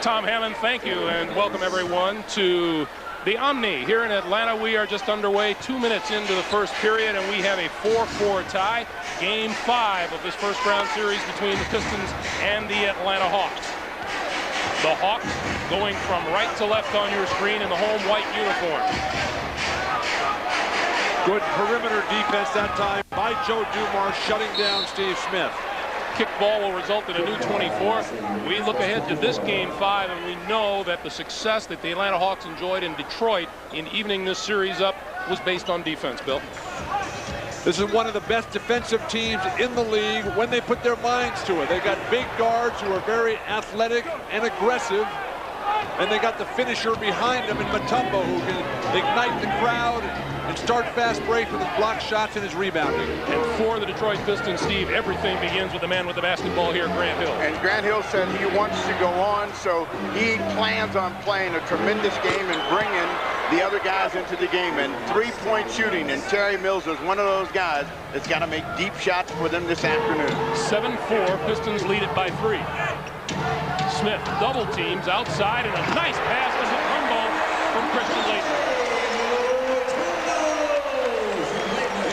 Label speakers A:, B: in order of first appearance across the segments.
A: Tom Hammond, thank you, and welcome everyone to the Omni here in Atlanta. We are just underway, 2 minutes into the first period, and we have a 4-4 tie. Game 5 of this first round series between the Pistons and the Atlanta Hawks. The Hawks going from right to left on your screen in the home white uniform.
B: Good perimeter defense that time by Joe Dumars, shutting down Steve Smith.
A: Kick ball will result in a new 24. We look ahead to this game 5, and we know that the success that the Atlanta Hawks enjoyed in Detroit in evening this series up was based on defense, Bill.
B: This is one of the best defensive teams in the league when they put their minds to it. They got big guards who are very athletic and aggressive, and they got the finisher behind them in Mutombo, who can ignite the crowd and start fast break with his block shots and his rebounding.
A: And for the Detroit Pistons, Steve, everything begins with the man with the basketball here, Grant Hill.
C: And Grant Hill said he wants to go on, so he plans on playing a tremendous game and bringing the other guys into the game. And three-point shooting, and Terry Mills is one of those guys that's got to make deep shots for them this afternoon.
A: 7-4, Pistons lead it by 3. Smith double teams outside, and a nice pass to Mutombo from Christian Laettner.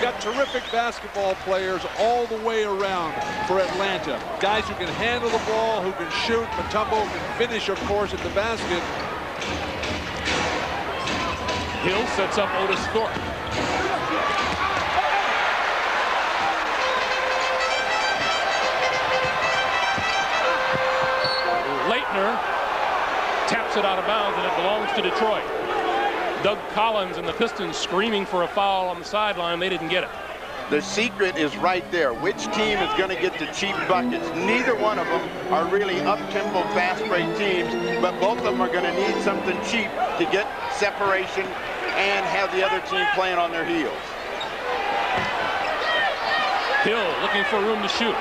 B: Got terrific basketball players all the way around for Atlanta. Guys who can handle the ball, who can shoot. Mutombo can finish, of course, at the basket.
A: Hill sets up Otis Thorpe. Laettner taps it out of bounds, and it belongs to Detroit. Doug Collins and the Pistons screaming for a foul on the sideline. They didn't get it.
C: The secret is right there. Which team is going to get the cheap buckets? Neither one of them are really up-tempo, fast-break teams, but both of them are going to need something cheap to get separation and have the other team playing on their heels.
A: Hill looking for room to shoot.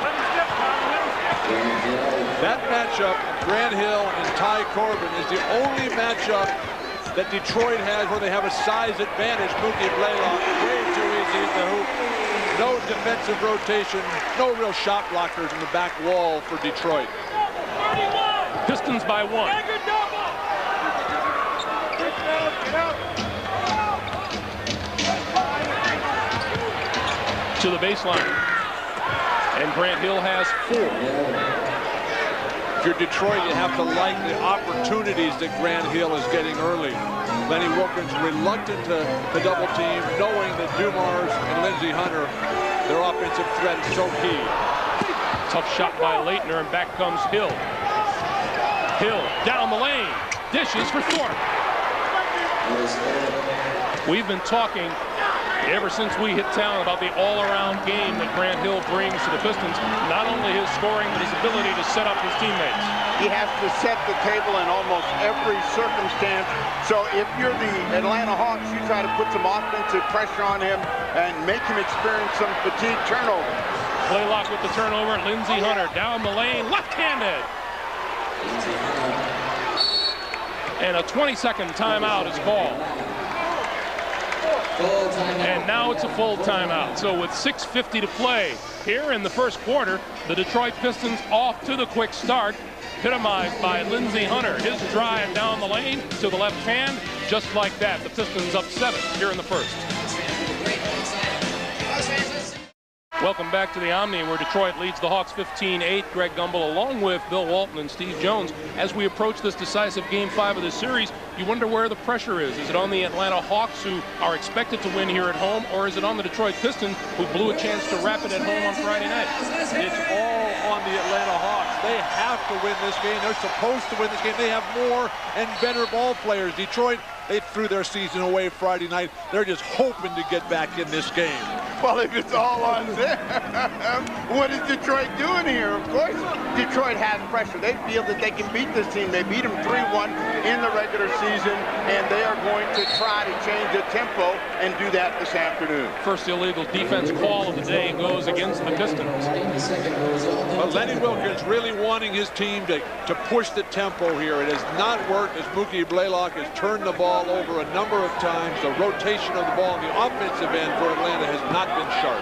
B: That matchup, Grant Hill and Ty Corbin, is the only matchup that Detroit has where they have a size advantage. Mookie Blaylock way too easy at the hoop. No defensive rotation, no real shot blockers in the back wall for Detroit.
A: Pistons by 1. To the baseline. And Grant Hill has 4.
B: If you're Detroit, you have to like the opportunities that Grant Hill is getting early. Lenny Wilkins reluctant to double team, knowing that Dumars and Lindsey Hunter, their offensive threat is so key.
A: Tough shot by Laettner, and back comes Hill. Hill down the lane, dishes for Thorpe. We've been talking ever since we hit town about the all-around game that Grant Hill brings to the Pistons. Not only his scoring, but his ability to set up his teammates.
C: He has to set the table in almost every circumstance. So if you're the Atlanta Hawks, you try to put some offensive pressure on him and make him experience some fatigue turnover.
A: Blaylock with the turnover. Lindsey Hunter down the lane, left-handed. And a 20-second timeout is called. And now it's a full timeout. So with 6:50 to play here in the first quarter, the Detroit Pistons off to the quick start, epitomized by Lindsey Hunter. His drive down the lane to the left hand, just like that. The Pistons up 7 here in the first. Welcome back to the Omni, where Detroit leads the Hawks 15-8. Greg Gumbel along with Bill Walton and Steve Jones. As we approach this decisive Game 5 of this series, you wonder where the pressure is. Is it on the Atlanta Hawks, who are expected to win here at home, or is it on the Detroit Pistons, who blew a chance to wrap it at home on Friday night?
B: It's all on the Atlanta Hawks. They have to win this game. They're supposed to win this game. They have more and better ball players. Detroit, they threw their season away Friday night. They're just hoping to get back in this game.
C: Well, if it's all on them, what is Detroit doing here? Of course, Detroit has pressure. They feel that they can beat this team. They beat them 3-1 in the regular season, and they are going to try to change the tempo and do that this afternoon.
A: First illegal defense call of the day goes against the Pistons.
B: But Lenny Wilkins really wanting his team to push the tempo here. It has not worked as Mookie Blaylock has turned the ball over a number of times. The rotation of the ball on the offensive end for Atlanta has not been sharp.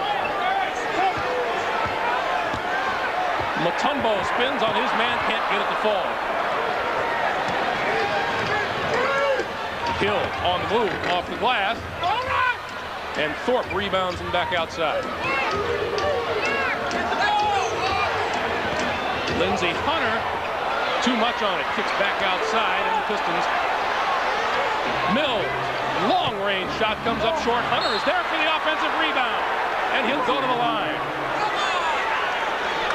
A: Mutombo spins on his man, can't get it to fall. Hill on the move, off the glass. And Thorpe rebounds him back outside. Lindsey Hunter, too much on it, kicks back outside, and the Pistons. Mills, long-range shot comes up short. Hunter is there for the offensive rebound, and he'll go to the line.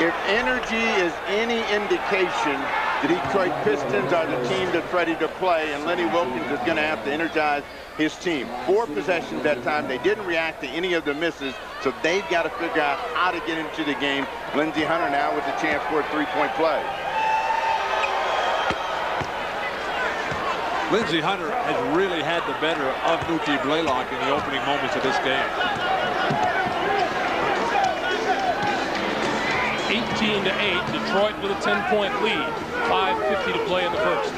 C: If energy is any indication, the Detroit Pistons are the team that's ready to play, and Lenny Wilkens is going to have to energize his team. 4 possessions that time. They didn't react to any of the misses, so they've got to figure out how to get into the game. Lindsey Hunter now with a chance for a 3-point play.
B: Lindsey Hunter has really had the better of Nuki Blaylock in the opening moments of this game.
A: 18-8, Detroit with a 10-point lead. 5:50 to play in the first.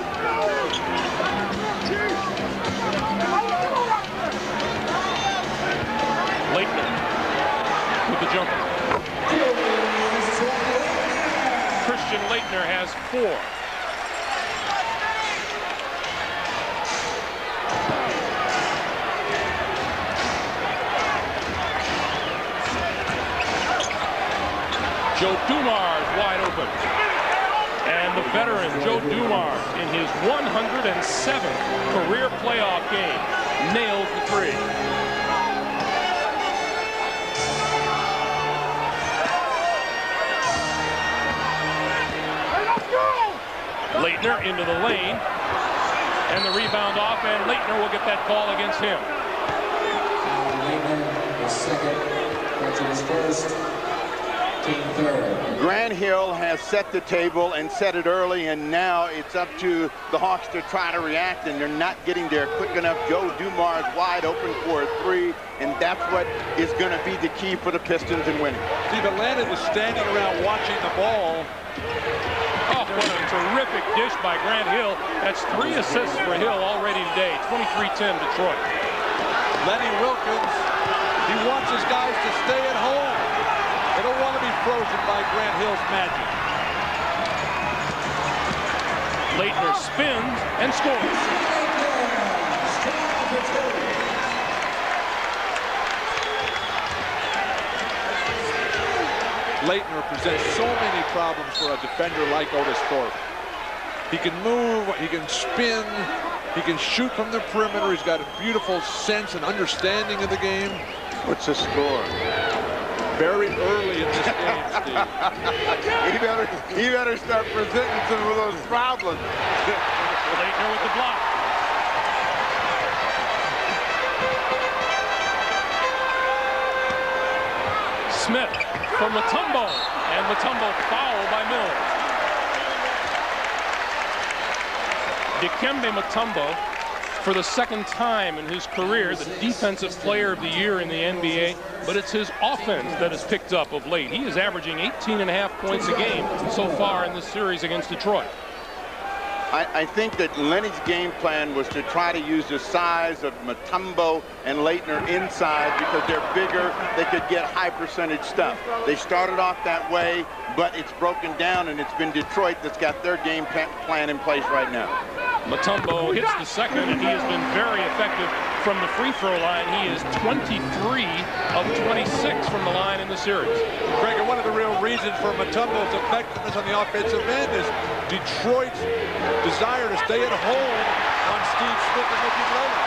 A: Laettner with the jumper. Christian Laettner has 4. Joe Dumars wide open. And the veteran, Joe Dumars, in his 107th career playoff game, nails the 3. Laettner into the lane. And the rebound off, and Laettner will get that call against him.
D: Laettner is second, that's his first.
C: Grant Hill has set the table and set it early, and now it's up to the Hawks to try to react, and they're not getting there quick enough. Joe Dumars wide open for a 3, and that's what is going to be the key for the Pistons in winning.
B: Steve, Atlanta was standing around watching the ball.
A: Oh, what a terrific dish by Grant Hill. That's 3 assists for Hill already today. 23-10 Detroit.
B: Lenny Wilkens, he wants his guys to stay at home. They don't want to be frozen by Grant Hill's magic.
A: Laettner spins and scores.
B: Laettner presents so many problems for a defender like Otis Thorpe. He can move, he can spin, he can shoot from the perimeter. He's got a beautiful sense and understanding of the game.
C: What's the score?
B: Very early in this game, Steve.
C: he better start presenting some of those problems.
A: Laettner with the block. Smith for Mutombo, and Mutombo fouled by Mills. Dikembe Mutombo, for the second time in his career, the defensive player of the year in the NBA, but it's his offense that has picked up of late. He is averaging 18.5 points a game so far in this series against Detroit.
C: I think that Lenny's game plan was to try to use the size of Mutombo and Laettner inside because they're bigger, they could get high percentage stuff. They started off that way, but it's broken down, and it's been Detroit that's got their game plan in place right now.
A: Mutombo hits the second, and he has been very effective from the free throw line. He is 23 of 26 from the line in the series.
B: Greg, and one of the real reasons for Mutombo's effectiveness on the offensive end is Detroit's desire to stay at home on Steve Smith and Nuki Blaylock.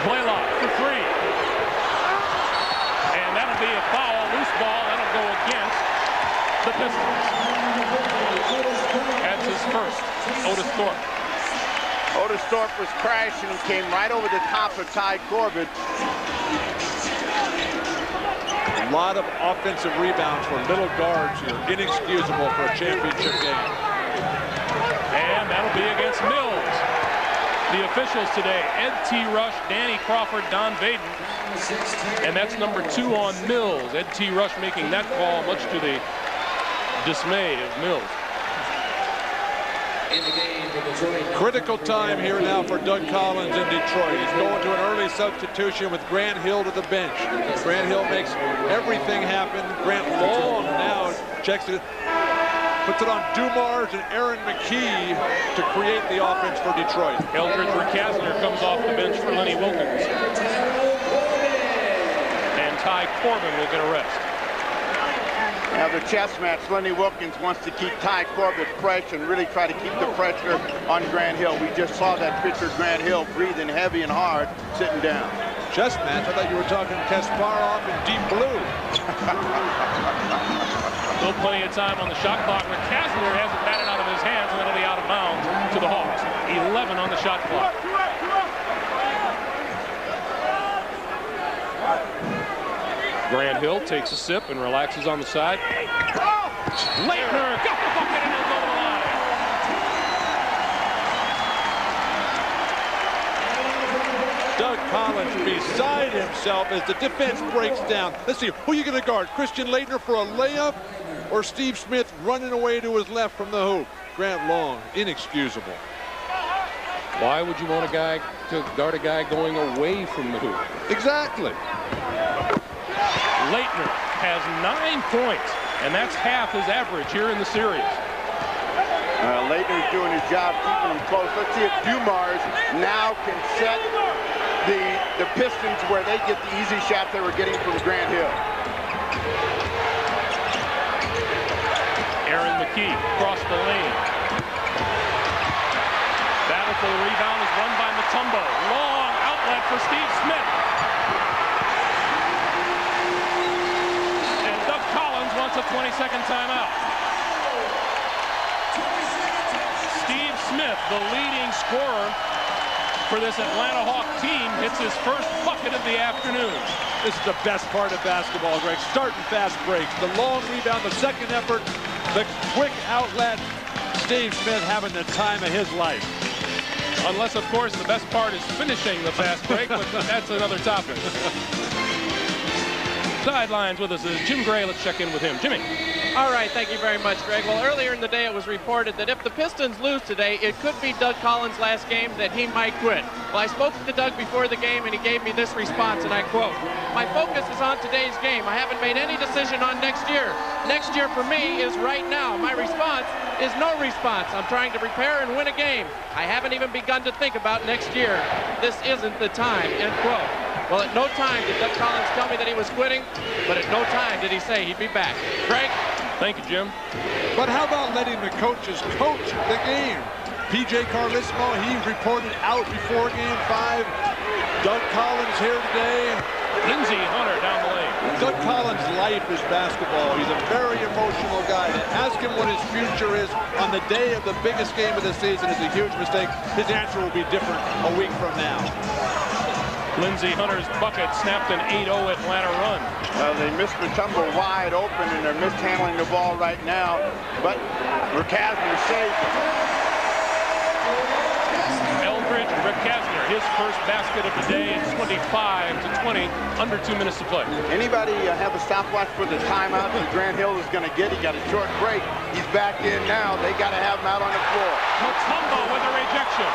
A: Blaylock for 3. And that'll be a foul, loose ball. That'll go against the Pistons. That's his first. Otis Thorpe.
C: Otis Thorpe was crashing and came right over the top of Ty Corbett.
B: A lot of offensive rebounds for little guards here. Inexcusable for a championship game.
A: And that'll be against Mills. The officials today, Ed T. Rush, Danny Crawford, Don Vaden. And that's number 2 on Mills. Ed T. Rush making that call, much to the dismay of Mills.
B: Critical time here now for Doug Collins in Detroit. He's going to an early substitution with Grant Hill to the bench. Grant Hill makes everything happen. Grant Long now checks it. Puts it on Dumars and Aaron McKee to create the offense for Detroit.
A: Eldridge Recasner comes off the bench for Lenny Wilkins. And Ty Corbin will get a rest.
C: Now the chess match, Lenny Wilkins wants to keep Ty Corbin fresh and really try to keep the pressure on Grant Hill. We just saw that pitcher, Grant Hill, breathing heavy and hard, sitting down.
B: Chess match? I thought you were talking Kasparov in Deep Blue.
A: Still plenty of time on the shot clock. Recasner has it batted out of his hands, and it'll be out of bounds to the Hawks. 11 on the shot clock. Grant Hill takes a sip and relaxes on the side. Leitner got the bucket and he'll go to the line.
B: Doug Collins beside himself as the defense breaks down. Let's see, who are you going to guard? Christian Leitner for a layup or Steve Smith running away to his left from the hoop? Grant Long, inexcusable.
A: Why would you want a guy to guard a guy going away from the hoop?
B: Exactly.
A: Leitner has 9 points, and that's half his average here in the series.
C: Leitner's doing his job keeping them close. Let's see if Dumars now can set the Pistons where they get the easy shot they were getting from Grant Hill.
A: Aaron McKee across the lane. Battle for the rebound is run by Mutombo. Long outlet for Steve Smith. And Doug Collins wants a 20-second timeout. Steve Smith, the leading scorer for this Atlanta Hawk team, hits his first bucket of the afternoon.
B: This is the best part of basketball, Greg. Starting fast breaks. The long rebound, the second effort, the quick outlet. Steve Smith having the time of his life.
A: Unless, of course, the best part is finishing the fast break, but that's another topic. Sidelines with us is Jim Gray. Let's check in with him. Jimmy.
E: All right, thank you very much, Greg. Well, earlier in the day it was reported that if the Pistons lose today, it could be Doug Collins' last game, that he might quit. Well, I spoke to Doug before the game, and he gave me this response, and I quote, "My focus is on today's game. I haven't made any decision on next year. Next year for me is right now. My response is no response. I'm trying to prepare and win a game. I haven't even begun to think about next year. This isn't the time," end quote. Well, at no time did Doug Collins tell me that he was quitting, but at no time did he say he'd be back. Greg?
A: Thank you, Jim.
B: But how about letting the coaches coach the game? P.J. Carlesimo, he reported out before Game 5. Doug Collins here today.
A: Lindsey Hunter down the lane.
B: Doug Collins' life is basketball. He's a very emotional guy. To ask him what his future is on the day of the biggest game of the season is a huge mistake. His answer will be different a week from now.
A: Lindsey Hunter's bucket snapped an 8-0 Atlanta run.
C: They missed Mutombo wide open, and they're mishandling the ball right now, but Recasner saved it.
A: Eldridge Recasner, his first basket of the day, 25-20, under 2 minutes to play.
C: Anybody have a stopwatch for the timeout that Grant Hill is going to get? He got a short break. He's back in now. They got to have him out on the floor.
A: Mutombo with a rejection.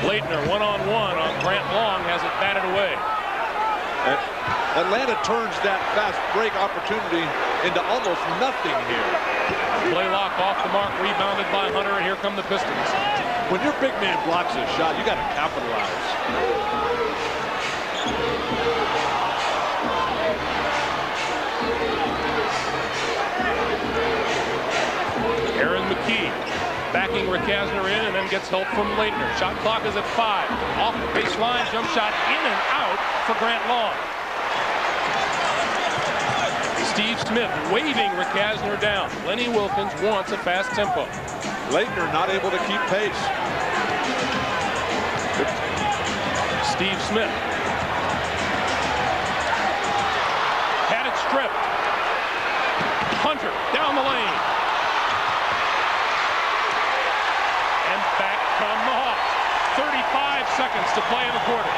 A: Leitner one-on-one on Grant Long, has it batted away.
B: Atlanta turns that fast break opportunity into almost nothing here.
A: Blaylock off the mark, rebounded by Hunter, and here come the Pistons.
B: When your big man blocks a shot, you got to capitalize.
A: Aaron McKee backing Recasner in and then gets help from Leitner. Shot clock is at 5. Off the baseline, jump shot in and out for Grant Long. Steve Smith waving Recasner down. Lenny Wilkins wants a fast tempo.
B: Leitner not able to keep pace.
A: Steve Smith had it stripped. Hunter down the lane. And back come the Hawks. 35 seconds to play in the quarter.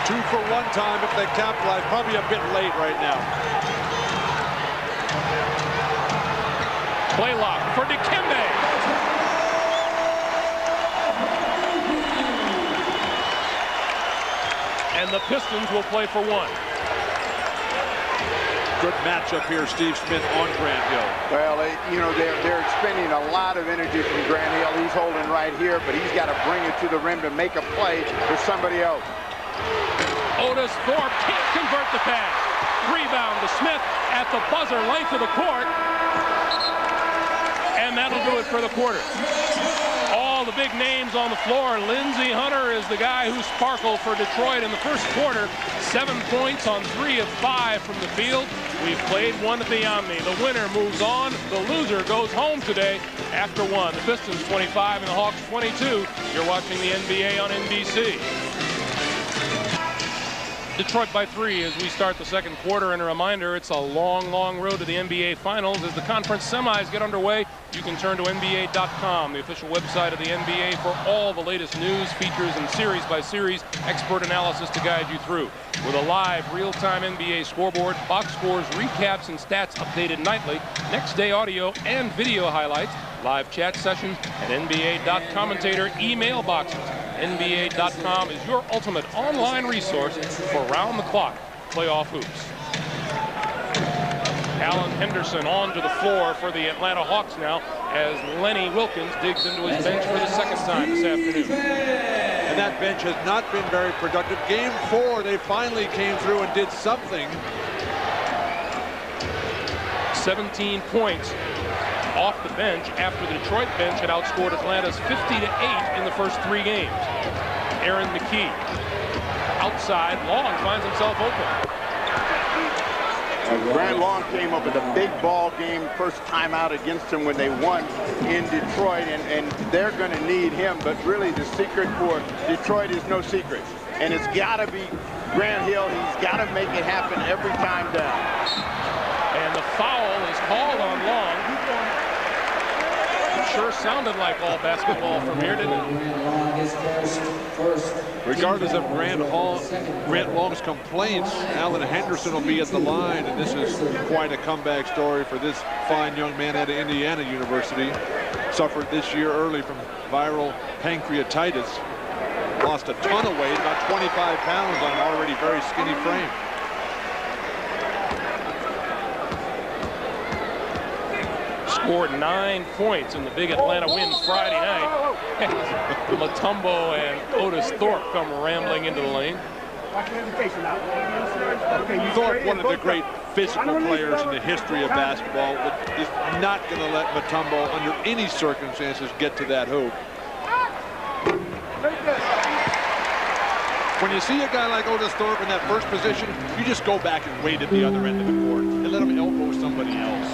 B: 2 for 1 time if they capitalize. Probably a bit late right now.
A: Blaylock for Dikembe. and the Pistons will play for one.
B: Good matchup here, Steve Smith on Grant Hill.
C: Well, they're expending a lot of energy from Grant Hill. He's holding right here, but he's got to bring it to the rim to make a play for somebody else.
A: Otis Thorpe can't convert the pass. Rebound to Smith at the buzzer, length of the court. And that'll do it for the quarter. All the big names on the floor. Lindsey Hunter is the guy who sparkled for Detroit in the first quarter. 7 points on 3 of 5 from the field. We've played one at the Omni. The winner moves on. The loser goes home today after one. The Pistons 25 and the Hawks 22. You're watching the NBA on NBC. Detroit by 3 as we start the second quarter. And a reminder, it's a long, long road to the NBA Finals. As the conference semis get underway, you can turn to NBA.com, the official website of the NBA, for all the latest news, features, and series-by-series expert analysis to guide you through. With a live, real-time NBA scoreboard, box scores, recaps, and stats updated nightly, next-day audio and video highlights, live chat sessions, and NBA.commentator email boxes. NBA.com is your ultimate online resource for round-the-clock playoff hoops. Alan Henderson onto the floor for the Atlanta Hawks now as Lenny Wilkins digs into his bench for the second time this afternoon.
B: And that bench has not been very productive. Game 4, they finally came through and did something.
A: 17 points off the bench after the Detroit bench had outscored Atlanta's 50-8 in the first 3 games. Aaron McKee outside. Long finds himself open.
C: Grant Long came up with a big ball game first time out against him when they won in Detroit, and they're going to need him. But really the secret for Detroit is no secret, and it's got to be Grant Hill. He's got to make it happen every time down.
A: And the foul is called on Long. It sure sounded like all basketball from here, didn't it?
B: Regardless of Grant Long's complaints, Alan Henderson will be at the line, and this is quite a comeback story for this fine young man at Indiana University. Suffered this year early from viral pancreatitis. Lost a ton of weight, about 25 pounds on an already very skinny frame.
A: Scored 9 points in the big Atlanta win Friday night. Mutombo and Otis Thorpe come rambling into the lane.
B: Thorpe, one of the great physical players in the history of basketball, is not going to let Mutombo, under any circumstances, get to that hoop. When you see a guy like Otis Thorpe in that first position, you just go back and wait at the other end of the court and let him elbow somebody else.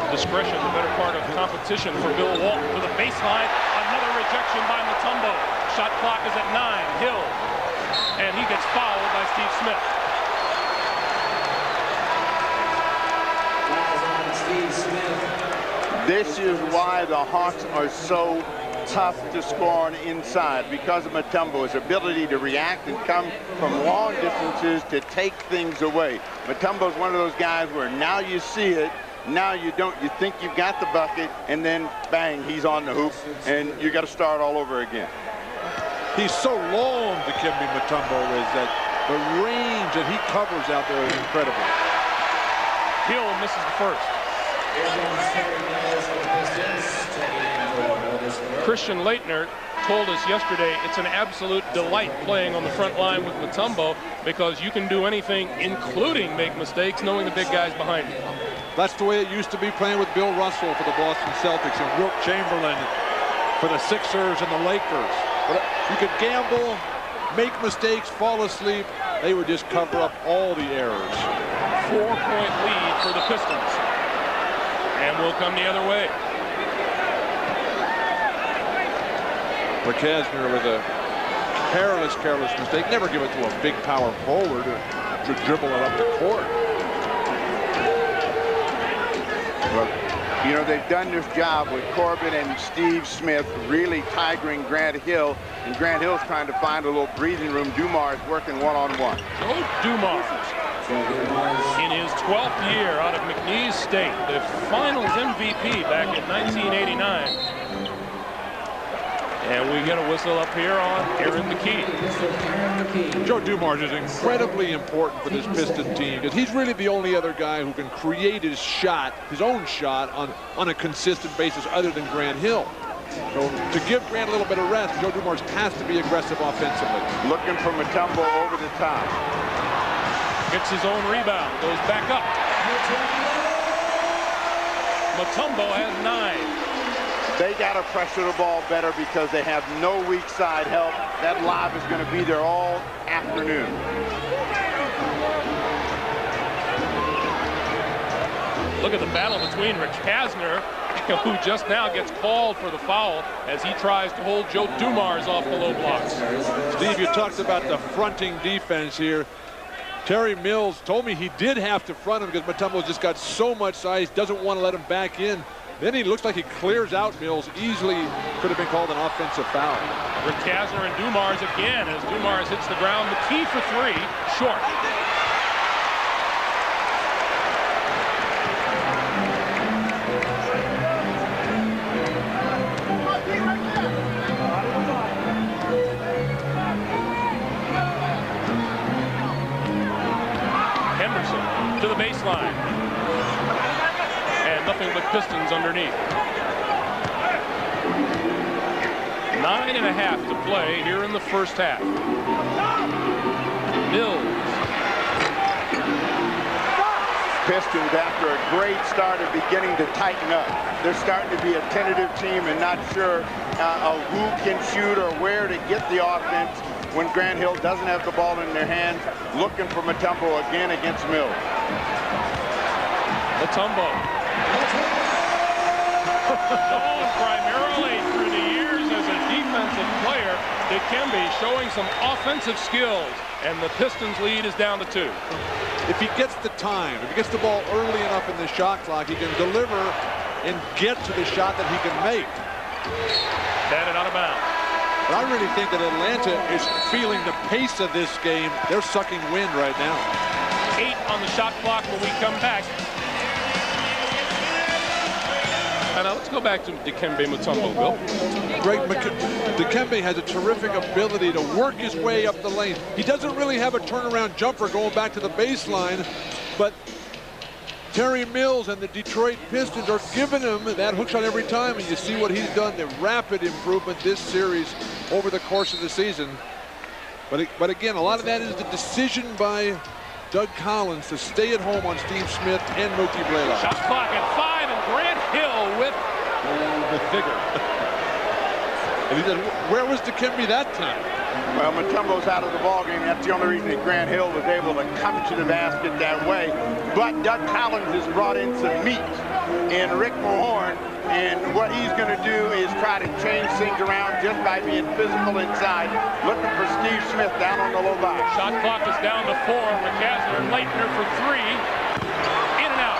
A: Discretion, the better part of competition for Bill Walton to the baseline. Another rejection by Mutombo. Shot clock is at 9. Hill. And he gets fouled by Steve Smith.
C: This is why the Hawks are so tough to score on inside, because of Mutombo, his ability to react and come from long distances to take things away. Mutombo's one of those guys where now you see it, now you don't. You think you've got the bucket, and then bang, he's on the hoop, and you got to start all over again.
B: He's so long, Dikembe Mutombo is, that the range that he covers out there is incredible.
A: Hill misses the first. Christian Laettner told us yesterday it's an absolute delight playing on the front line with Mutombo, because you can do anything, including make mistakes, knowing the big guys behind you.
B: That's the way it used to be playing with Bill Russell for the Boston Celtics and Wilt Chamberlain for the Sixers and the Lakers. But you could gamble, make mistakes, fall asleep. They would just cover up all the errors.
A: 4-point lead for the Pistons. And we'll come the other way.
B: McCasner with a careless mistake. Never give it to a big power forward to dribble it up the court.
C: Well, you know, they've done this job with Corbin and Steve Smith really tigering Grant Hill, and Grant Hill's trying to find a little breathing room. Dumars working one-on-one.
A: Dumars in his 12th year out of McNeese State, the finals MVP back in 1989. And we get a whistle up here on Aaron McKee.
B: Joe Dumars is incredibly important for this Piston team because he's really the only other guy who can create his shot, his own shot, on a consistent basis other than Grant Hill. So to give Grant a little bit of rest, Joe Dumars has to be aggressive offensively.
C: Looking for Mutombo over the top.
A: Gets his own rebound, goes back up. Mutombo has 9.
C: They got to pressure the ball better because they have no weak side help. That lob is going to be there all afternoon.
A: Look at the battle between Rich Kasner, who just now gets called for the foul as he tries to hold Joe Dumars off the low blocks.
B: Steve, you talked about the fronting defense here. Terry Mills told me he did have to front him because Mutombo's just got so much size, doesn't want to let him back in. Then he looks like he clears out Mills. Easily could have been called an offensive foul.
A: Rick Kasner and Dumars again as Dumars hits the ground. McKee for 3, short. Henderson to the baseline. Nothing but Pistons underneath. 9.5 to play here in the first half. Mills.
C: Pistons, after a great start, are beginning to tighten up. They're starting to be a tentative team and not sure of who can shoot or where to get the offense when Grant Hill doesn't have the ball in their hands. Looking for Mutombo again against Mills.
A: Mutombo. Known primarily through the years as a defensive player, Dikembe showing some offensive skills, and the Pistons lead is down to 2.
B: If he gets the time, if he gets the ball early enough in the shot clock, he can deliver and get to the shot that he can make.
A: Batted out of bounds.
B: But I really think that Atlanta is feeling the pace of this game. They're sucking wind right now.
A: 8 on the shot clock when we come back. Now let's go back to Dikembe Mutombo, Bill.
B: Dikembe has a terrific ability to work his way up the lane. He doesn't really have a turnaround jumper going back to the baseline, but Terry Mills and the Detroit Pistons are giving him that hook shot every time, and you see what he's done, the rapid improvement this series over the course of the season. But again, a lot of that is the decision by Doug Collins to stay at home on Steve Smith and Mookie Blaylock.
A: Shot clock at 5, and Grant Hill with the figure.
B: And he said, where was Dikembe that time?
C: Well, Mutombo's out of the ballgame. That's the only reason that Grant Hill was able to come to the basket that way. But Doug Collins has brought in some meat in Rick Mahorn, and what he's going to do is try to change things around just by being physical inside. Looking for Steve Smith down on the low box.
A: Shot clock is down to 4. McCaslin and Leitner for 3. In and out.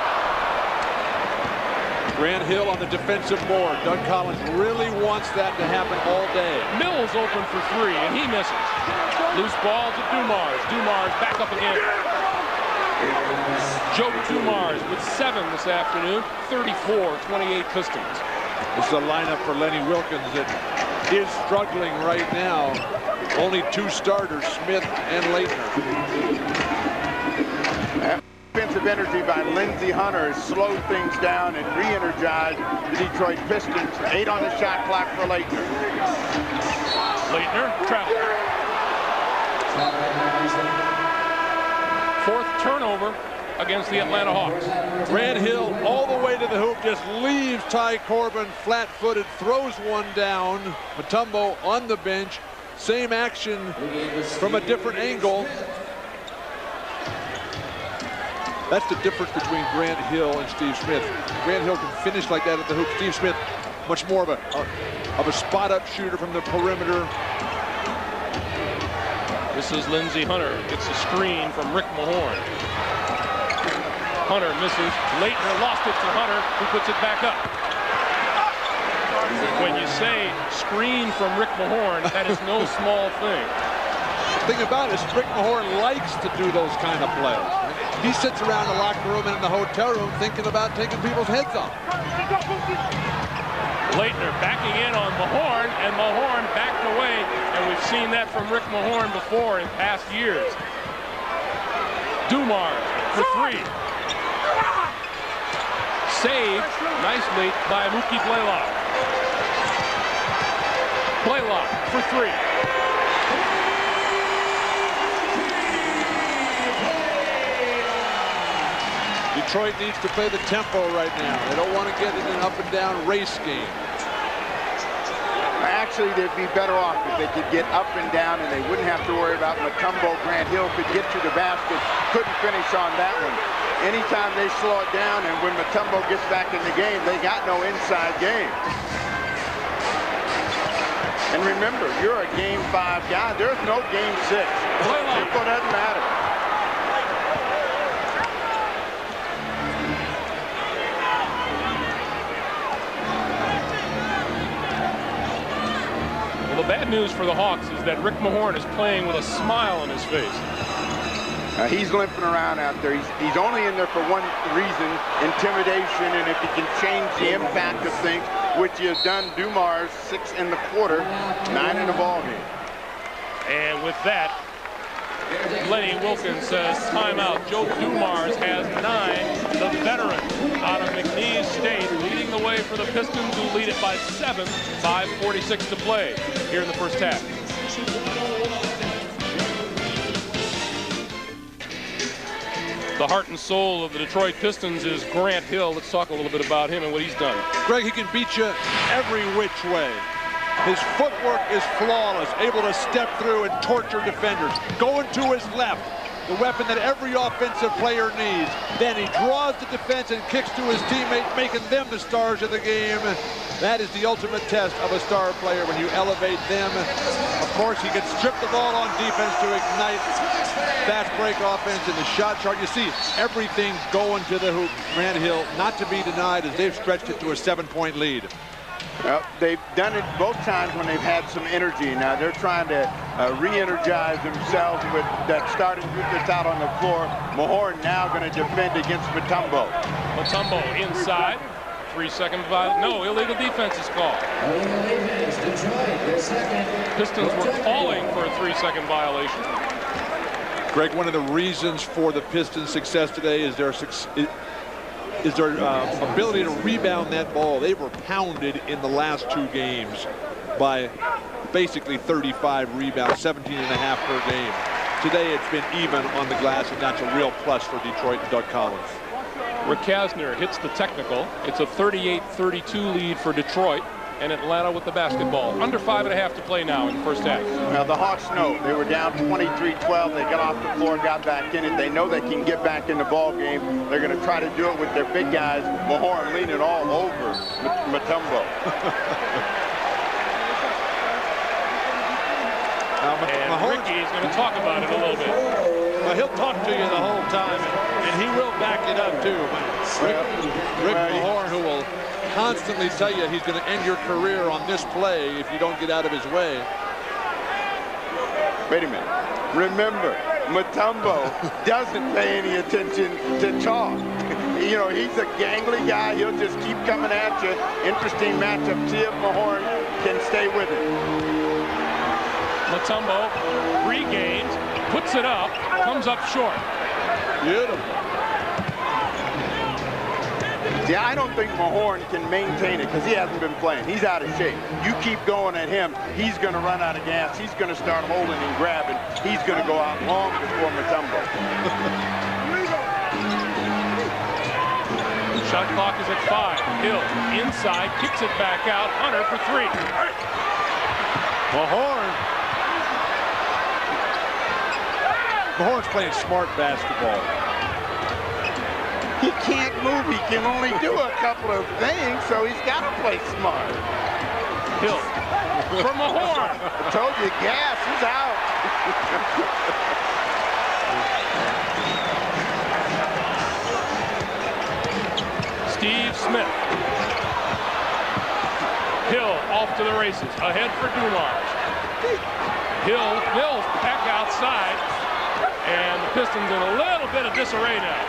B: Grant Hill on the defensive board. Doug Collins really wants that to happen all day.
A: Mills open for 3, and he misses. Loose ball to Dumars. Dumars back up again. Joe Dumars with 7 this afternoon. 34-28 Pistons.
B: This is a lineup for Lenny Wilkins that is struggling right now. Only 2 starters, Smith and Leitner.
C: Offensive energy by Lindsey Hunter has slowed things down and re-energized the Detroit Pistons. 8 on the shot clock for Leitner.
A: Leitner travel. 4th turnover against the Atlanta Hawks.
B: Grant Hill all the way to the hoop, just leaves Ty Corbin flat-footed, throws one down. Mutombo on the bench. Same action from a different angle. That's the difference between Grant Hill and Steve Smith. Grant Hill can finish like that at the hoop. Steve Smith, much more of a spot-up shooter from the perimeter.
A: This is Lindsey Hunter. Gets a screen from Rick Mahorn. Hunter misses. Leitner lost it to Hunter, who puts it back up. When you say screen from Rick Mahorn, that is no small thing.
B: The thing about it is Rick Mahorn likes to do those kind of plays. He sits around the locker room and in the hotel room thinking about taking people's heads off.
A: Leitner back checking in on Mahorn, and Mahorn backed away, and we've seen that from Rick Mahorn before in past years. Dumars for three. Saved nicely by Mookie Blaylock. Blaylock for three.
B: Detroit needs to play the tempo right now. They don't want to get in an up and down race game.
C: Actually, they'd be better off if they could get up and down and they wouldn't have to worry about Mutombo. Grant Hill could get to the basket, couldn't finish on that one. Anytime they slow it down and when Mutombo gets back in the game, they got no inside game. And remember, you're a Game 5 guy. There's no Game 6. Tempo doesn't matter.
A: The bad news for the Hawks is that Rick Mahorn is playing with a smile on his face.
C: He's limping around out there. He's only in there for one reason, intimidation, and if he can change the impact of things, which he has done. Dumars 6 in the quarter, 9 in the ball game.
A: And with that, Lenny Wilkins says timeout. Joe Dumars has 9, the veteran out of McNeese State, leading the way for the Pistons, who lead it by 7, 5:46 to play here in the first half. The heart and soul of the Detroit Pistons is Grant Hill. Let's talk a little bit about him and what he's done.
B: Greg, he can beat you every which way. His footwork is flawless, able to step through and torture defenders. Going to his left, the weapon that every offensive player needs. Then he draws the defense and kicks to his teammate, making them the stars of the game. That is the ultimate test of a star player, when you elevate them. Of course, he can strip the ball on defense to ignite fast break offense in the shot chart. You see everything going to the hoop. Grant Hill, not to be denied, as they've stretched it to a 7-point lead.
C: Well, they've done it both times when they've had some energy. Now they're trying to re-energize themselves with that starting group that's out on the floor. Mahorn now going to defend against Mutombo.
A: Mutombo inside. 3-second violation. No, illegal defense is called.
D: Illegal defense, Detroit, their second.
A: Pistons were calling for a 3-second violation.
B: Greg, one of the reasons for the Pistons' success today is their ability to rebound that ball. They were pounded in the last 2 games by basically 35 rebounds, 17.5 per game. Today it's been even on the glass, and that's a real plus for Detroit and Doug Collins.
A: Rick Kasner hits the technical. It's a 38-32 lead for Detroit, and Atlanta with the basketball. Under 5.5 to play now in the first half.
C: Now the Hawks know they were down 23-12. They got off the floor, got back in it. They know they can get back in the ball game. They're going to try to do it with their big guys. Mahorn leaning all over Mutombo.
A: And Ricky is going to talk about it a little bit.
B: Well, he'll talk to you the whole time, and he will back it up too. Rick Mahorn, who will constantly tell you he's going to end your career on this play if you don't get out of his way.
C: Wait a minute. Remember, Mutombo doesn't pay any attention to talk. You know, he's a gangly guy. He'll just keep coming at you. Interesting matchup. See if Mahorn can stay with it.
A: Mutombo regains, puts it up, comes up short.
B: Beautiful.
C: Yeah, I don't think Mahorn can maintain it because he hasn't been playing. He's out of shape. You keep going at him, he's going to run out of gas. He's going to start holding and grabbing. He's going to go out long before Mutombo.
A: Shot clock is at 5. Hill inside, kicks it back out. Hunter for 3.
B: Mahorn's playing smart basketball.
C: He can't move. He can only do a couple of things, so he's got to play smart.
A: Hill for Mahorn.
C: I told you, gas. He's out.
A: Steve Smith. Hill off to the races. Ahead for Dumars. Hill's back outside. And the Pistons in a little bit of disarray now.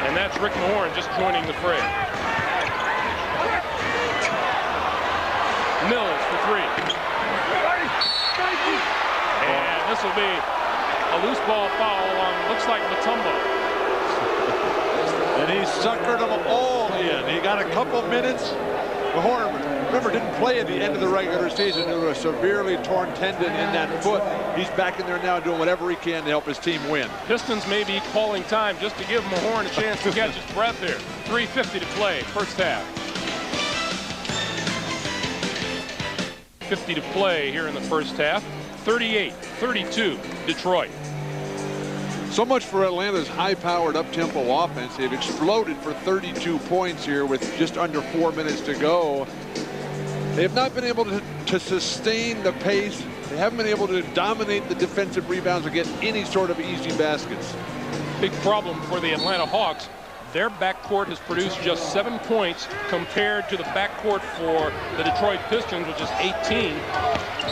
A: And that's Rick Mahorn just joining the fray. be a loose ball foul on, looks like Mutombo.
B: And he suckered them all in. He got a couple minutes. Mahorn, remember, didn't play at the end of the regular season due to a severely torn tendon in that foot. He's back in there now doing whatever he can to help his team win.
A: Pistons may be calling time just to give Mahorn a chance to catch his breath here. 3:50 to play, first half. 50 to play here in the first half. 38-32, Detroit.
B: So much for Atlanta's high-powered up-tempo offense. They've exploded for 32 points here with just under 4 minutes to go. They have not been able to sustain the pace. They haven't been able to dominate the defensive rebounds or get any sort of easy baskets.
A: Big problem for the Atlanta Hawks. Their backcourt has produced just 7 points compared to the backcourt for the Detroit Pistons, which is 18.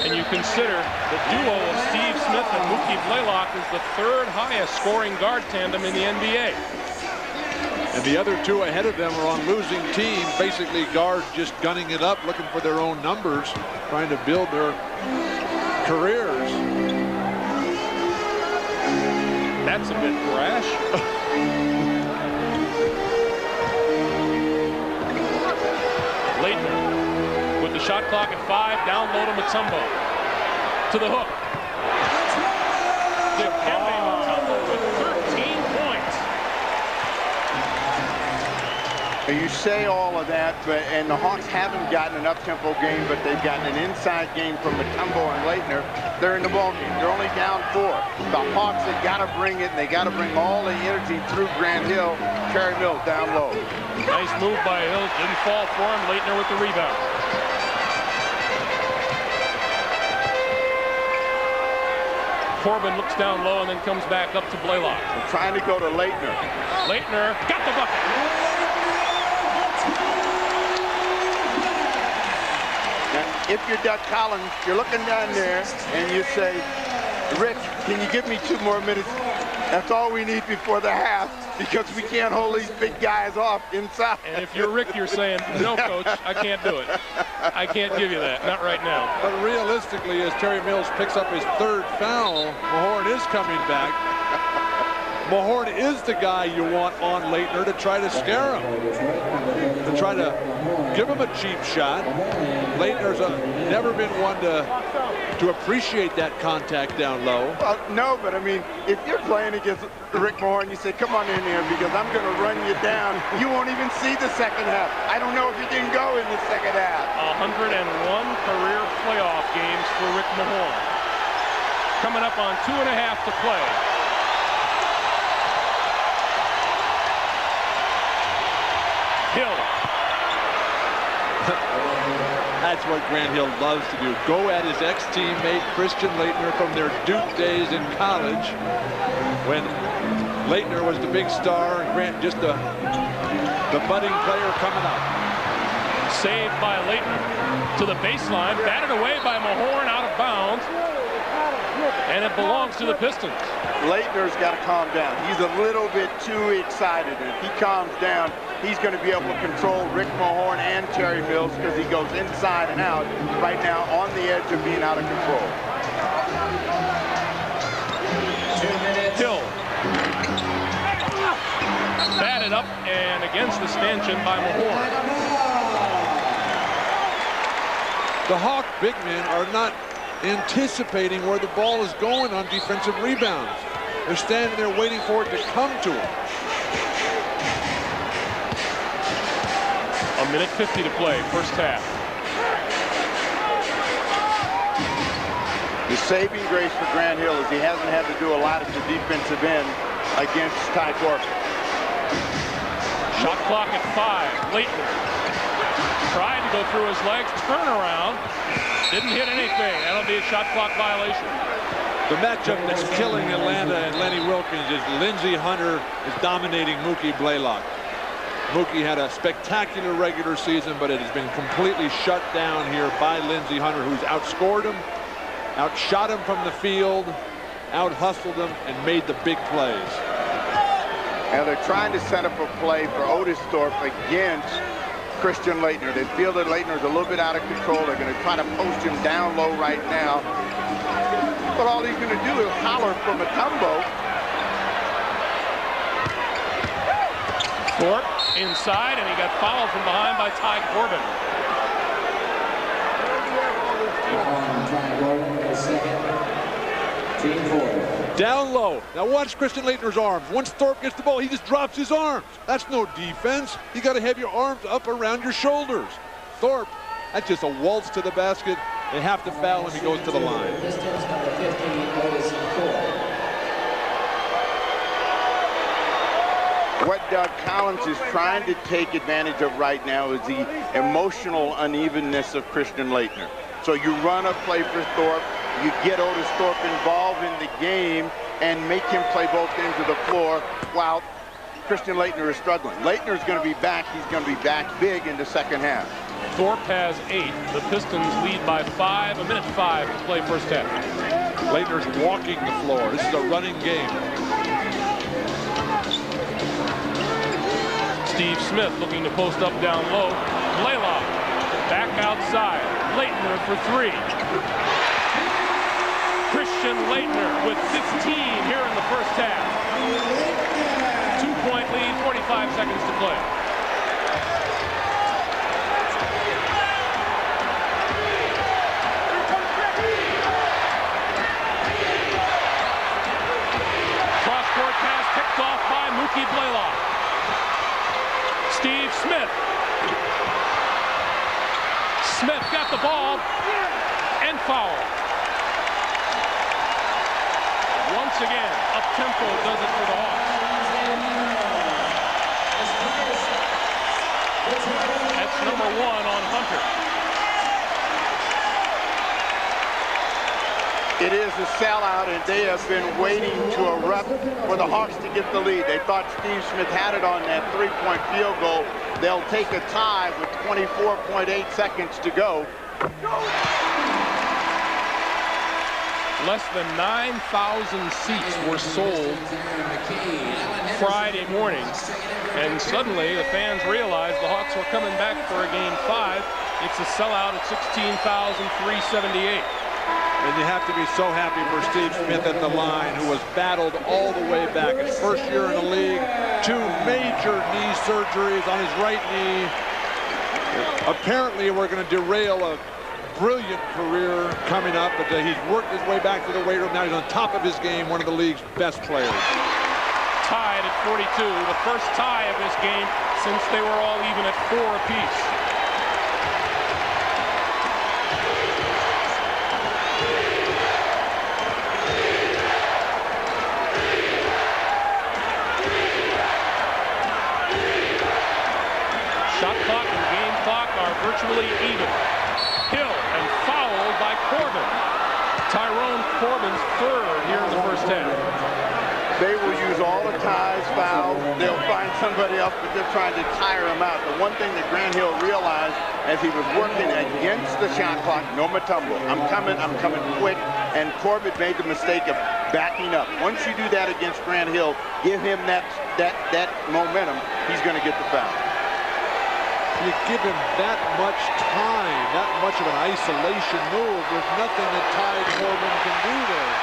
A: And you consider the duo of Steve Smith and Mookie Blaylock is the 3rd highest scoring guard tandem in the NBA.
B: And the other two ahead of them are on losing teams, basically guards just gunning it up, looking for their own numbers, trying to build their careers.
A: That's a bit brash. Leitner with the shot clock at 5, down low to Mutombo. To the hook. Dikembe Mutombo with 13 points.
C: You say all of that, and the Hawks haven't gotten an up-tempo game, but they've gotten an inside game from Mutombo and Leitner. They're in the ball game. They're only down 4. The Hawks have got to bring it, and they got to bring all the energy through Grant Hill. Terry Mills down low.
A: Nice move by Hill. Didn't fall for him. Leitner with the rebound. Corbin looks down low and then comes back up to Blaylock.
C: They're trying to go to Leitner.
A: Leitner got the bucket.
C: Now, if you're Doug Collins, you're looking down there and you say, Rick, can you give me 2 more minutes? That's all we need before the half, because we can't hold these big guys off inside.
A: And if you're Rick, you're saying, no, coach, I can't do it. I can't give you that, not right now.
B: But realistically, as Terry Mills picks up his 3rd foul, Mahorn is coming back. Mahorn is the guy you want on Leitner to try to scare him, to try to give him a cheap shot. Leitner's never been one to appreciate that contact down low.
C: No, but I mean, if you're playing against Rick Mahorn, you say, come on in here because I'm going to run you down. You won't even see the second half. I don't know if you can go in the second half.
A: 101 career playoff games for Rick Mahorn. Coming up on 2.5 to play. Hill.
B: That's what Grant Hill loves to do. Go at his ex-teammate Christian Leitner from their Duke days in college, when Leitner was the big star and Grant just the budding player coming up.
A: Saved by Leitner to the baseline, batted away by Mahorn, out of bounds, and it belongs to the Pistons.
C: Leitner's got to calm down. He's a little bit too excited. If he calms down, he's going to be able to control Rick Mahorn and Terry Mills, because he goes inside and out right now on the edge of being out of control.
D: 2 minutes.
A: Hill. Batted up and against the stanchion by Mahorn.
B: The Hawk big men are not anticipating where the ball is going on defensive rebounds. They're standing there waiting for it to come to them.
A: 1:50 to play, first half.
C: The saving grace for Grant Hill is he hasn't had to do a lot at the defensive end against Ty Corbin.
A: Shot clock at 5. Leitner tried to go through his legs, turn around, didn't hit anything. That'll be a shot clock violation.
B: The matchup that's killing Atlanta and Lenny Wilkins is Lindsey Hunter is dominating Mookie Blaylock. Mookie had a spectacular regular season, but it has been completely shut down here by Lindsey Hunter, who's outscored him, outshot him from the field, out-hustled him, and made the big plays.
C: Now they're trying to set up a play for Otis Thorpe against Christian Leitner. They feel that Leitner's a little bit out of control. They're going to try to post him down low right now. But all he's going to do is holler from a tumbo.
A: Thorpe inside, and he got fouled from behind by Ty Corbin.
B: Down low. Now watch Christian Leitner's arms. Once Thorpe gets the ball, he just drops his arms. That's no defense. You got to have your arms up around your shoulders. Thorpe, that's just a waltz to the basket. They have to foul him. He goes to the line.
C: What Doug Collins is trying to take advantage of right now is the emotional unevenness of Christian Leitner. So you run a play for Thorpe, you get Otis Thorpe involved in the game and make him play both ends of the floor while Christian Leitner is struggling. Leitner's going to be back. He's going to be back big in the second half.
A: Thorpe has 8. The Pistons lead by 5. 1:05 to play first half.
B: Leitner's walking the floor. This is a running game.
A: Steve Smith looking to post up down low. Blaylock back outside. Leitner for 3. Christian Leitner with 15 here in the first half. 2-point lead, 45 seconds to play. Cross-court pass picked off by Mookie Blaylock. Steve Smith. Smith got the ball and fouled. Once again, up-tempo does it for the Hawks. That's number 1 on Hunter.
C: It is a sellout, and they have been waiting to erupt for the Hawks to get the lead. They thought Steve Smith had it on that 3-point field goal. They'll take a tie with 24.8 seconds to go.
A: Less than 9,000 seats were sold Friday morning, and suddenly the fans realized the Hawks were coming back for a game 5. It's a sellout at 16,378.
B: And you have to be so happy for Steve Smith at the line, who was battled all the way back. His first year in the league, 2 major knee surgeries on his right knee. Apparently, we're going to derail a brilliant career coming up, but he's worked his way back to the weight room. Now he's on top of his game, one of the league's best players.
A: Tied at 42, the first tie of this game since they were all even at 4 apiece. Shot clock and game clock are virtually even. Hill and fouled by Corbin. Tyrone Corbin's 3rd here in the first half.
C: They will use all the ties, fouls. They'll find somebody else, but they're trying to tire him out. The one thing that Grant Hill realized as he was working against the shot clock, no Mutombo. I'm coming quick. And Corbin made the mistake of backing up. Once you do that against Grant Hill, give him that momentum, he's going to get the foul.
B: You give him that much time, that much of an isolation move. There's nothing that Ty Corbin can do there.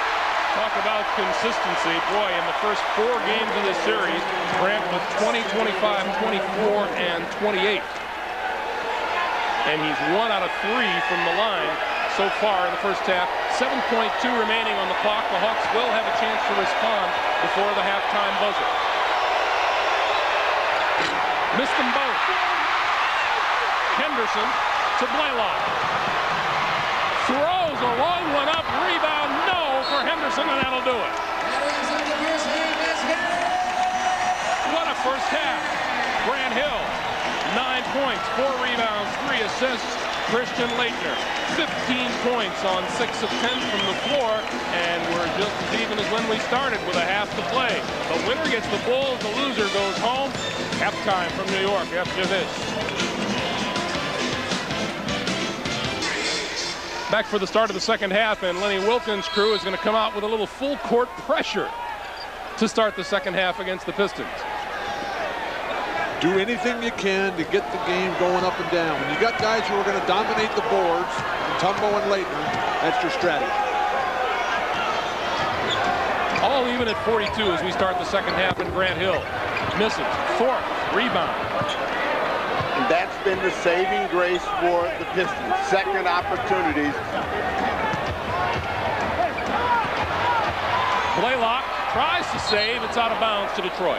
A: Talk about consistency. Boy, in the first 4 games of this series, Grant with 20, 25, 24, and 28. And he's 1 out of 3 from the line so far in the first half. 7.2 remaining on the clock. The Hawks will have a chance to respond before the halftime buzzer. Missed them both. Henderson to Blaylock. Throws a long one up. Rebound, no for Henderson, and that'll do it. What a first half. Grant Hill, 9 points, 4 rebounds, 3 assists. Christian Leitner, 15 points on 6 of 10 from the floor, and we're just as even as when we started with a half to play. The winner gets the Bulls, the loser goes home. Halftime from New York after this. Back for the start of the second half, and Lenny Wilkins' crew is going to come out with a little full court pressure to start the second half against the Pistons.
B: Do anything you can to get the game going up and down. When you got guys who are going to dominate the boards, Mutombo and Leitner, that's your strategy.
A: Still even at 42 as we start the second half, and Grant Hill misses. Thorpe, rebound.
C: And that's been the saving grace for the Pistons. Second opportunities.
A: Blaylock tries to save. It's out of bounds to Detroit.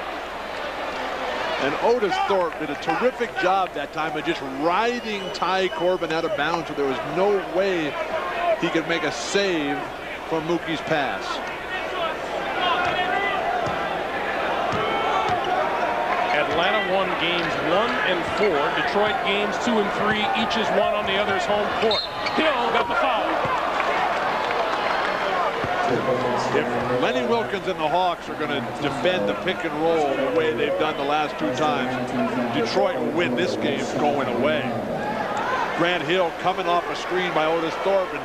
B: And Otis Thorpe did a terrific job that time of just riding Ty Corbin out of bounds, so there was no way he could make a save from Mookie's pass.
A: Atlanta won games 1 and 4. Detroit games 2 and 3. Each is one on the other's home court. Hill got the foul.
B: If Lenny Wilkins and the Hawks are going to defend the pick and roll the way they've done the last 2 times, Detroit will win this game going away. Grant Hill coming off a screen by Otis Thorpe, and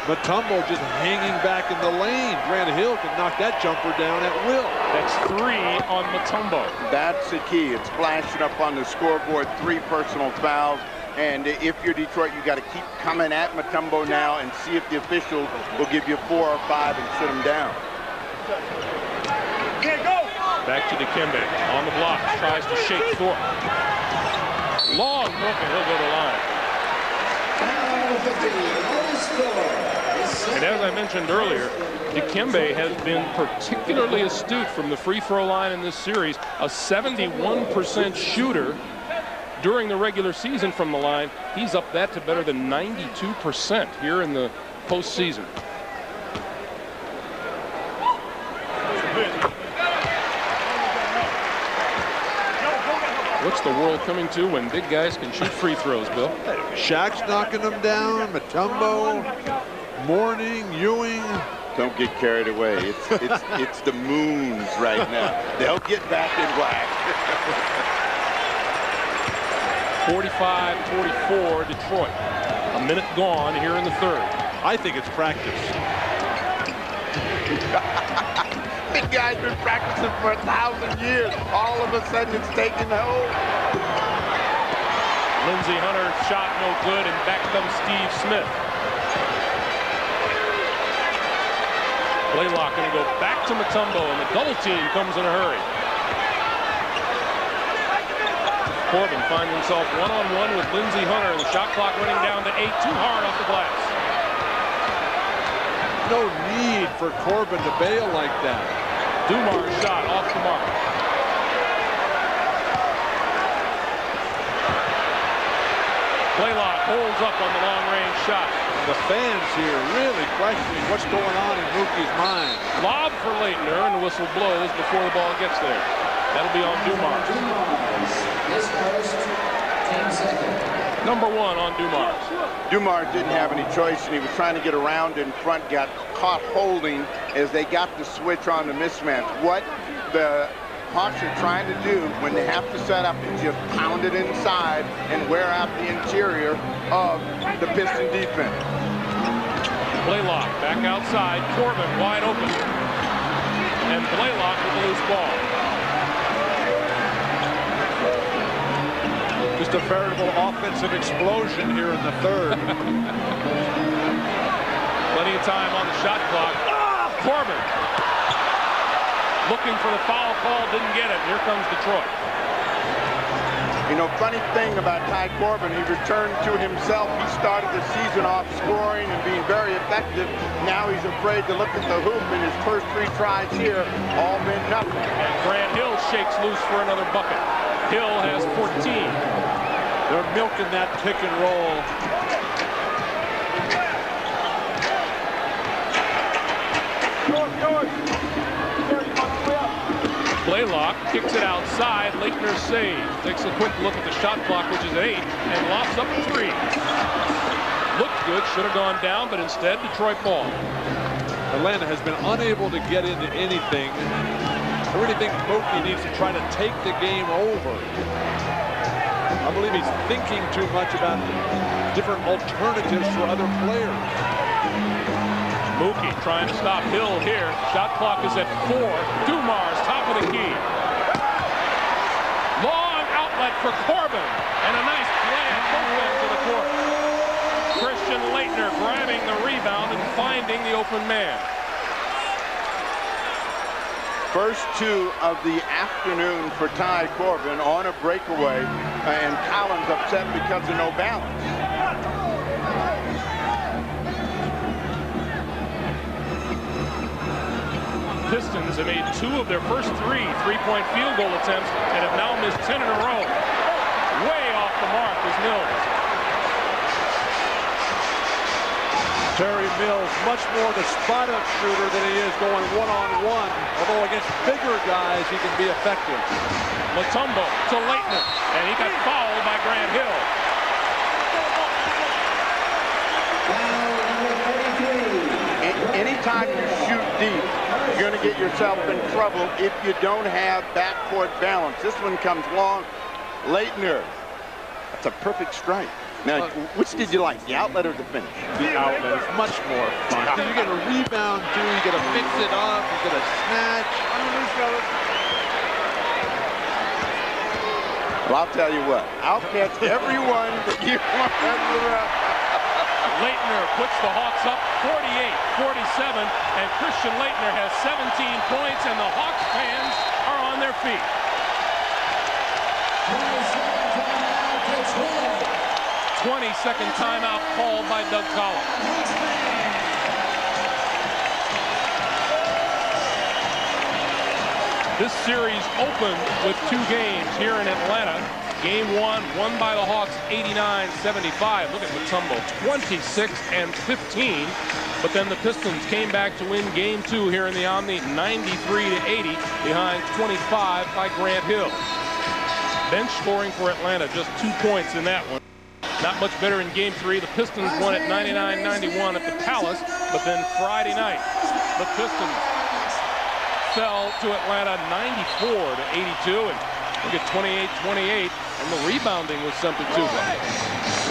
B: Mutombo just hanging back in the lane. Grant Hill can knock that jumper down at will.
A: That's 3 on Mutombo.
C: That's the key. It's flashing up on the scoreboard. 3 personal fouls. And if you're Detroit, you got to keep coming at Mutombo now and see if the officials will give you 4 or 5 and sit him down.
A: Back to Dikembe on the block. Tries to shake Thorpe. Long look, and he'll go to line. And as I mentioned earlier, Dikembe has been particularly astute from the free throw line in this series. A 71% shooter during the regular season from the line. He's up that to better than 92% here in the postseason. What's the world coming to when big guys can shoot free throws, Bill?
B: Shaq's knocking them down, Mutombo, Mourning, Ewing.
C: Don't get carried away. It's the Moons right now. They'll get back in black.
A: 45-44 Detroit. A minute gone here in the third.
B: I think it's practice.
C: Big guy's been practicing for 1,000 years. All of a sudden it's taking hold.
A: Lindsey Hunter shot no good, and back comes Steve Smith. Blaylock going to go back to Mutombo, and the double team comes in a hurry. Corbin finds himself one-on-one with Lindsey Hunter, and the shot clock running down to 8. Too hard off the glass.
B: No need for Corbin to bail like that.
A: Dumar's shot off the mark. Blaylock holds up on the long-range shot.
B: The fans here really questioning what's going on in Mookie's mind.
A: Lob for Leitner, and the whistle blows before the ball gets there. That'll be on Dumars. Number 1 on Dumars.
C: Dumars didn't have any choice, and he was trying to get around in front, got caught holding as they got the switch on the mismatch. What the Hawks are trying to do when they have to set up is just pound it inside and wear out the interior of the Piston defense.
A: Blaylock back outside. Corbin wide open. And Blaylock with the loose ball.
B: Just a veritable offensive explosion here in the third.
A: Plenty of time on the shot clock. Corbin looking for the foul call, didn't get it. Here comes Detroit.
C: You know, funny thing about Ty Corbin, he returned to himself. He started the season off scoring and being very effective. Now he's afraid to look at the hoop, and his first 3 tries here all meant nothing.
A: And Grant Hill shakes loose for another bucket. Hill has 14.
B: They're milking that pick and roll.
A: Blaylock kicks it outside. Leitner saves. Takes a quick look at the shot clock, which is 8, and lofts up a 3. Looked good. Should have gone down, but instead, Detroit ball.
B: Atlanta has been unable to get into anything. I really think Mookie needs to try to take the game over. I believe he's thinking too much about different alternatives for other players.
A: Mookie trying to stop Hill here. Shot clock is at 4. Dumars, top of the key. Long outlet for Corbin. And a nice play at both ends of the court. Christian Leitner grabbing the rebound and finding the open man.
C: First two of the afternoon for Ty Corbin on a breakaway, and Collins upset because of no balance.
A: Pistons have made 2 of their first 3 three-point field goal attempts and have now missed 10 in a row. Way off the mark is Mills.
B: Terry Mills, much more the spot-up shooter than he is going one-on-one. Although against bigger guys, he can be effective.
A: Mutombo to Leitner, and he got fouled by Grant Hill.
C: Anytime you shoot deep, you're going to get yourself in trouble if you don't have backcourt balance. This one comes long. Leitner, that's a perfect strike. Now, which did you like, the outlet or the finish?
B: The outlet is much more fun. You get a rebound, too. You get to mix it up. You get a snatch.
C: Well, I'll tell you what. I'll catch everyone that you want.
A: Leitner puts the Hawks up 48-47, and Christian Leitner has 17 points, and the Hawks fans are on their feet. 20-second timeout called by Doug Collins. This series opened with 2 games here in Atlanta. Game 1 won by the Hawks 89-75. Look at Mutombo, 26 and 15. But then the Pistons came back to win Game 2 here in the Omni 93-80 behind 25 by Grant Hill. Bench scoring for Atlanta, just 2 points in that one. Not much better in Game 3. The Pistons won at 99-91 at the Palace, but then Friday night, the Pistons fell to Atlanta 94-82, and look at 28-28, and the rebounding was something too.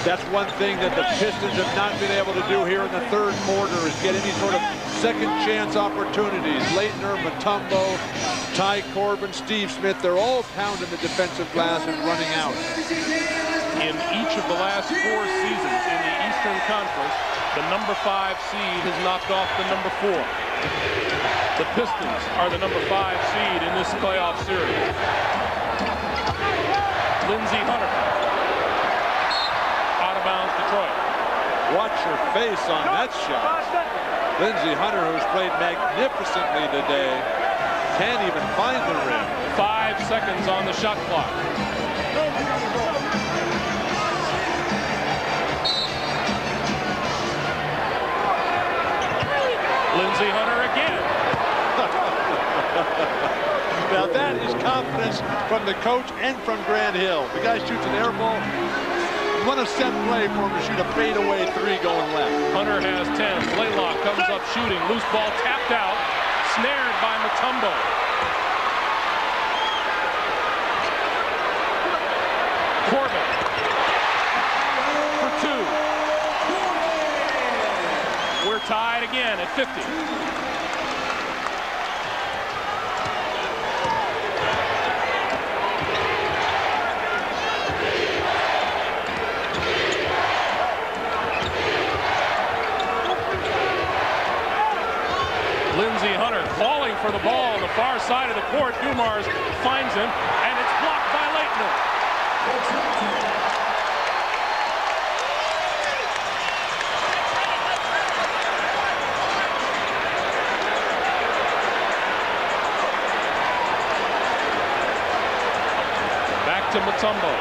B: That's one thing that the Pistons have not been able to do here in the third quarter is get any sort of second chance opportunities. Leitner, Mutombo, Ty Corbin, Steve Smith, they're all pounding the defensive glass and running out.
A: In each of the last 4 seasons in the Eastern Conference, the number 5 seed has knocked off the number 4. The Pistons are the number 5 seed in this playoff series. Lindsey Hunter. Out of bounds, Detroit.
B: Watch your face on that shot. Lindsey Hunter, who's played magnificently today, can't even find the rim.
A: 5 seconds on the shot clock. Lindsey Hunter again.
B: Now that is confidence from the coach and from Grant Hill. The guy shoots an air ball. What a set play for him to shoot a fadeaway 3 going left.
A: Hunter has 10. Blaylock comes up shooting. Loose ball tapped out. Snared by Mutombo. Corbin for 2. We're tied again at 50. Lindsey Hunter calling for the ball on the far side of the court. Dumars finds him, and it's blocked by Leitner. Back to Mutombo.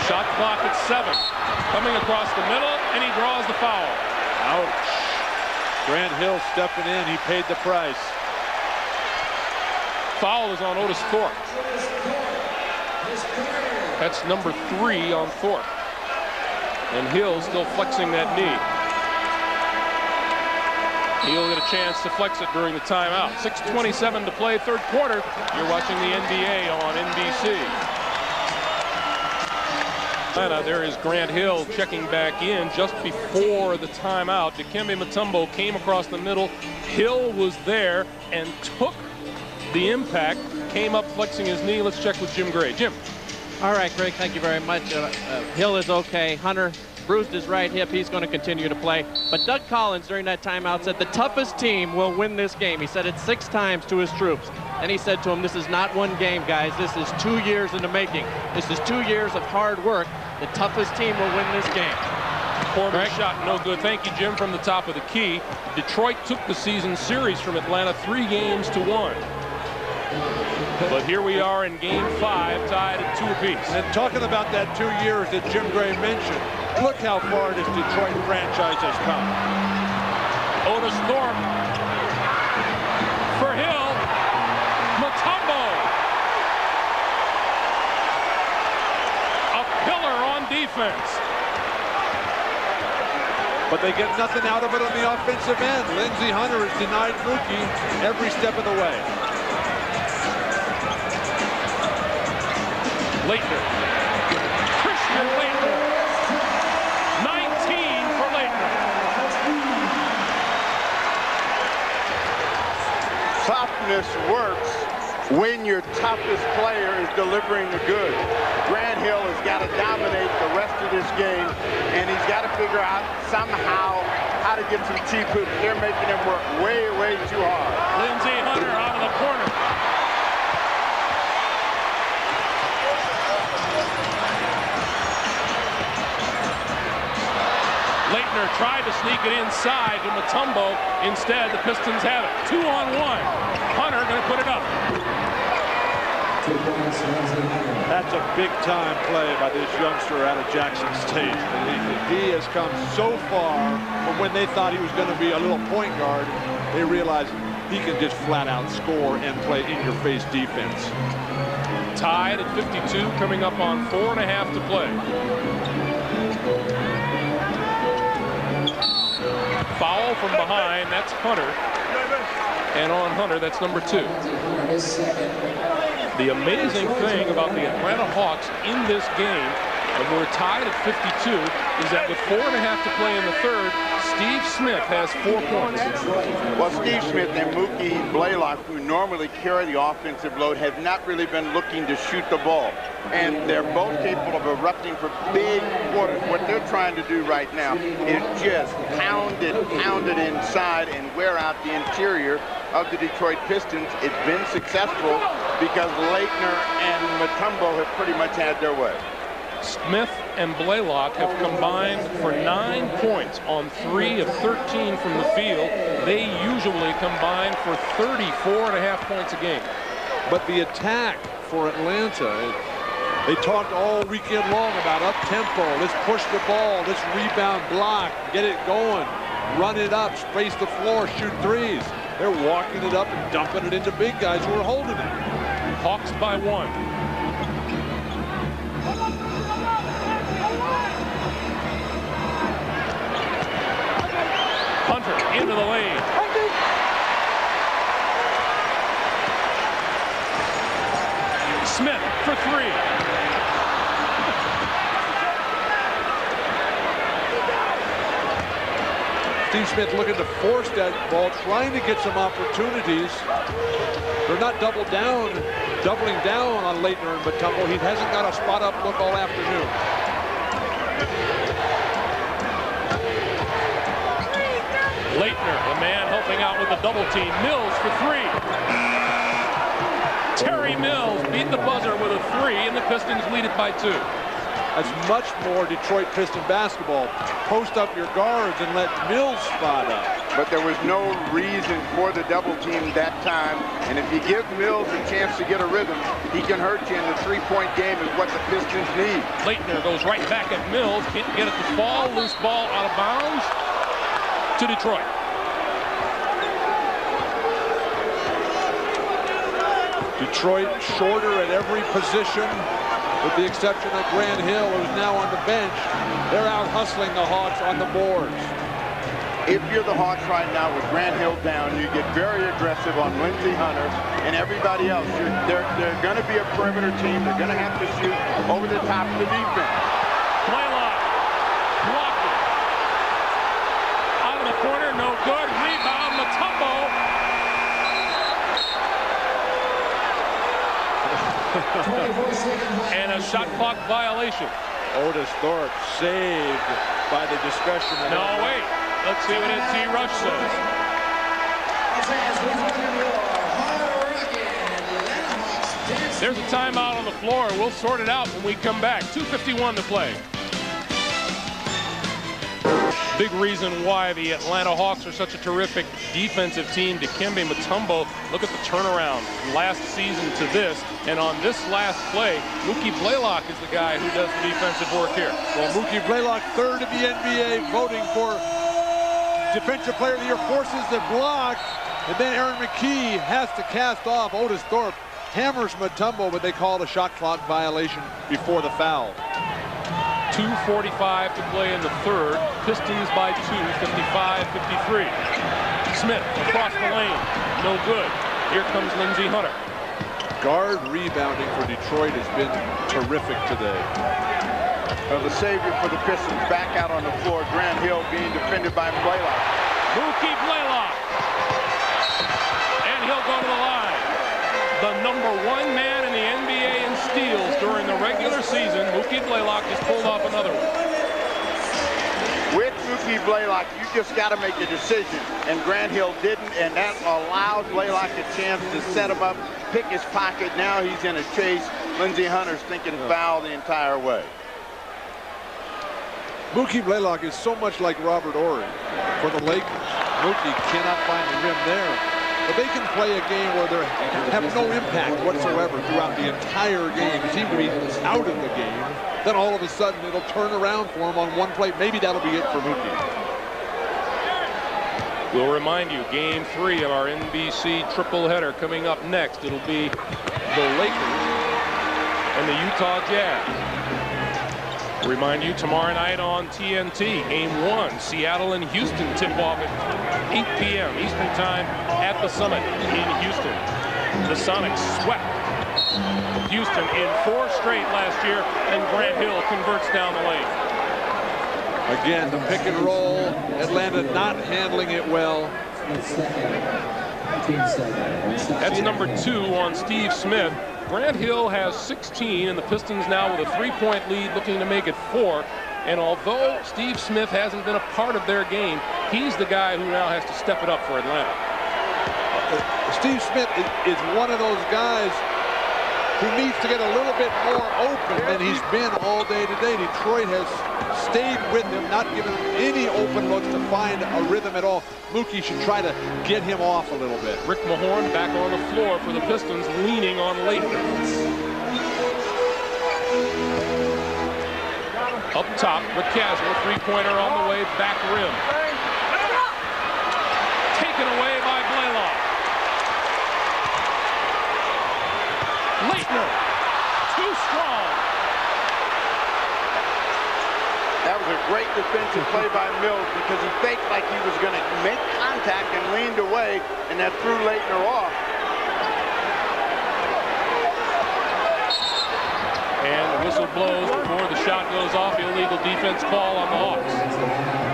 A: Shot clock at 7. Coming across the middle, and he draws the foul.
B: Ouch. Grant Hill stepping in. He paid the price.
A: Foul is on Otis Thorpe. That's number 3 on Thorpe. And Hill still flexing that knee. He'll get a chance to flex it during the timeout. 6:27 to play, third quarter. You're watching the NBA on NBC. There is Grant Hill checking back in just before the timeout. Dikembe Mutombo came across the middle. Hill was there and took the impact, came up flexing his knee. Let's check with Jim Gray. Jim.
E: All right, Greg, thank you very much. Hill is okay. Hunter bruised his right hip. He's going to continue to play. But Doug Collins, during that timeout, said the toughest team will win this game. He said it 6 times to his troops. And he said to them, this is not one game, guys. This is 2 years in the making. This is 2 years of hard work. The toughest team will win this game.
A: Corner shot, no good. Thank you, Jim, from the top of the key. Detroit took the season series from Atlanta 3-1. But here we are in Game 5, tied at 2 apiece.
B: And talking about that 2 years that Jim Gray mentioned, look how far this Detroit franchise has come.
A: Otis Thorpe for Hill. Mutombo. A pillar on defense.
B: But they get nothing out of it on the offensive end. Lindsey Hunter has denied Mookie every step of the way.
A: Leitner. Christian Leitner. 19 for Leitner.
C: Toughness works when your toughest player is delivering the goods. Grant Hill has got to dominate the rest of this game, and he's got to figure out somehow how to get some cheap hoops. They're making him work way, way too hard.
A: Lindsey Hunter out of the corner. Leitner tried to sneak it inside to Mutombo. Instead, the Pistons have it. 2-on-1. Hunter going to put it up.
B: That's a big-time play by this youngster out of Jackson State. He has come so far from when they thought he was going to be a little point guard. They realized he can just flat-out score and play in-your-face defense.
A: Tied at 52, coming up on 4.5 to play. Foul from behind, that's Hunter. And on Hunter, that's number 2. The amazing thing about the Atlanta Hawks in this game, and we're tied at 52, is that with 4.5 to play in the third, Steve Smith has 4 points.
C: Well, Steve Smith and Mookie Blaylock, who normally carry the offensive load, have not really been looking to shoot the ball. And they're both capable of erupting for big quarters. What they're trying to do right now is just pound it inside and wear out the interior of the Detroit Pistons. It's been successful because Leitner and Mutombo have pretty much had their way.
A: Smith and Blaylock have combined for 9 points on 3 of 13 from the field. They usually combine for 34.5 points a game.
B: But the attack for Atlanta, they talked all weekend long about up-tempo. Let's push the ball. Let's rebound, block, get it going, run it up, space the floor, shoot threes. They're walking it up and dumping it into big guys who are holding it.
A: Hawks by 1. Hunter into the lane. Smith for 3.
B: Steve Smith looking to force that ball, trying to get some opportunities. They're not doubling down on Leitner and Mutombo. He hasn't got a spot-up look all afternoon.
A: Leitner, the man helping out with the double team. Mills for 3. Terry Mills beat the buzzer with a 3, and the Pistons lead it by 2.
B: That's much more Detroit Piston basketball. Post up your guards and let Mills spot up.
C: But there was no reason for the double team that time. And if you give Mills a chance to get a rhythm, he can hurt you, and the three-point game is what the Pistons need.
A: Leitner goes right back at Mills. Can't get it to fall. Loose ball out of bounds to Detroit.
B: Detroit shorter at every position, with the exception of Grant Hill, who's now on the bench. They're out hustling the Hawks on the boards.
C: If you're the Hawks right now with Grant Hill down, you get very aggressive on Lindsey Hunter and everybody else. They're going to be a perimeter team. They're going to have to shoot over the top of the defense.
A: Blaylock blocked it. Out of the corner, no good. Rebound, Mutombo. And a shot clock violation.
B: Otis Thorpe saved by the discretion.
A: No, wait. Let's see what NC Rush says. There's a timeout on the floor. We'll sort it out when we come back. 2:51 to play. Big reason why the Atlanta Hawks are such a terrific defensive team. Dikembe Mutombo, look at the turnaround last season to this. And on this last play, Mookie Blaylock is the guy who does the defensive work here.
B: Well, Mookie Blaylock, third in the NBA, voting for Defensive Player of the Year, forces the block. And then Aaron McKee has to cast off. Otis Thorpe hammers Mutombo, but they call it a shot clock violation before the foul.
A: 2:45 to play in the third. Pistons by 2, 55-53. Smith across the lane, no good. Here comes Lindsey Hunter.
B: Guard rebounding for Detroit has been terrific today.
C: The savior for the Pistons back out on the floor. Grant Hill being defended by Blaylock.
A: Mookie Blaylock. And he'll go to the line. The #1 man in the NBA in steals during the regular season. Mookie Blaylock just pulled off another one.
C: With Mookie Blaylock, you just got to make a decision, and Grant Hill didn't, and that allowed Blaylock a chance to set him up, pick his pocket. Now he's in a chase. Lindsey Hunter's thinking foul the entire way.
B: Mookie Blaylock is so much like Robert Ory for the Lakers. Mookie cannot find the rim there. But they can play a game where they have no impact whatsoever throughout the entire game. They seem to be out of the game. Then all of a sudden it'll turn around for him on one play. Maybe that'll be it for Mookie.
A: We'll remind you, Game 3 of our NBC triple header coming up next. It'll be the Lakers and the Utah Jazz. Remind you, tomorrow night on TNT, Game 1, Seattle and Houston tip-off at 8 p.m. Eastern Time at the Summit in Houston. The Sonics swept Houston in 4 straight last year, and Grant Hill converts down the lane.
B: Again, the pick and roll, Atlanta not handling it well.
A: That's #2 on Steve Smith. Grant Hill has 16, and the Pistons now with a 3-point lead, looking to make it 4. And although Steve Smith hasn't been a part of their game, he's the guy who now has to step it up for Atlanta.
B: Steve Smith is one of those guys who needs to get a little bit more open than he's been all day today. Detroit has stayed with him, not given him any open looks to find a rhythm at all. Mookie should try to get him off a little bit.
A: Rick Mahorn back on the floor for the Pistons, leaning on Leighton. Up top, McCaswell, 3-pointer on the way, back rim. Taken away by Blaylock. Leitner, too strong.
C: That was a great defensive play by Mills because he faked like he was going to make contact and leaned away, and that threw Leitner off.
A: And the whistle blows before the shot goes off. Illegal defense call on the Hawks.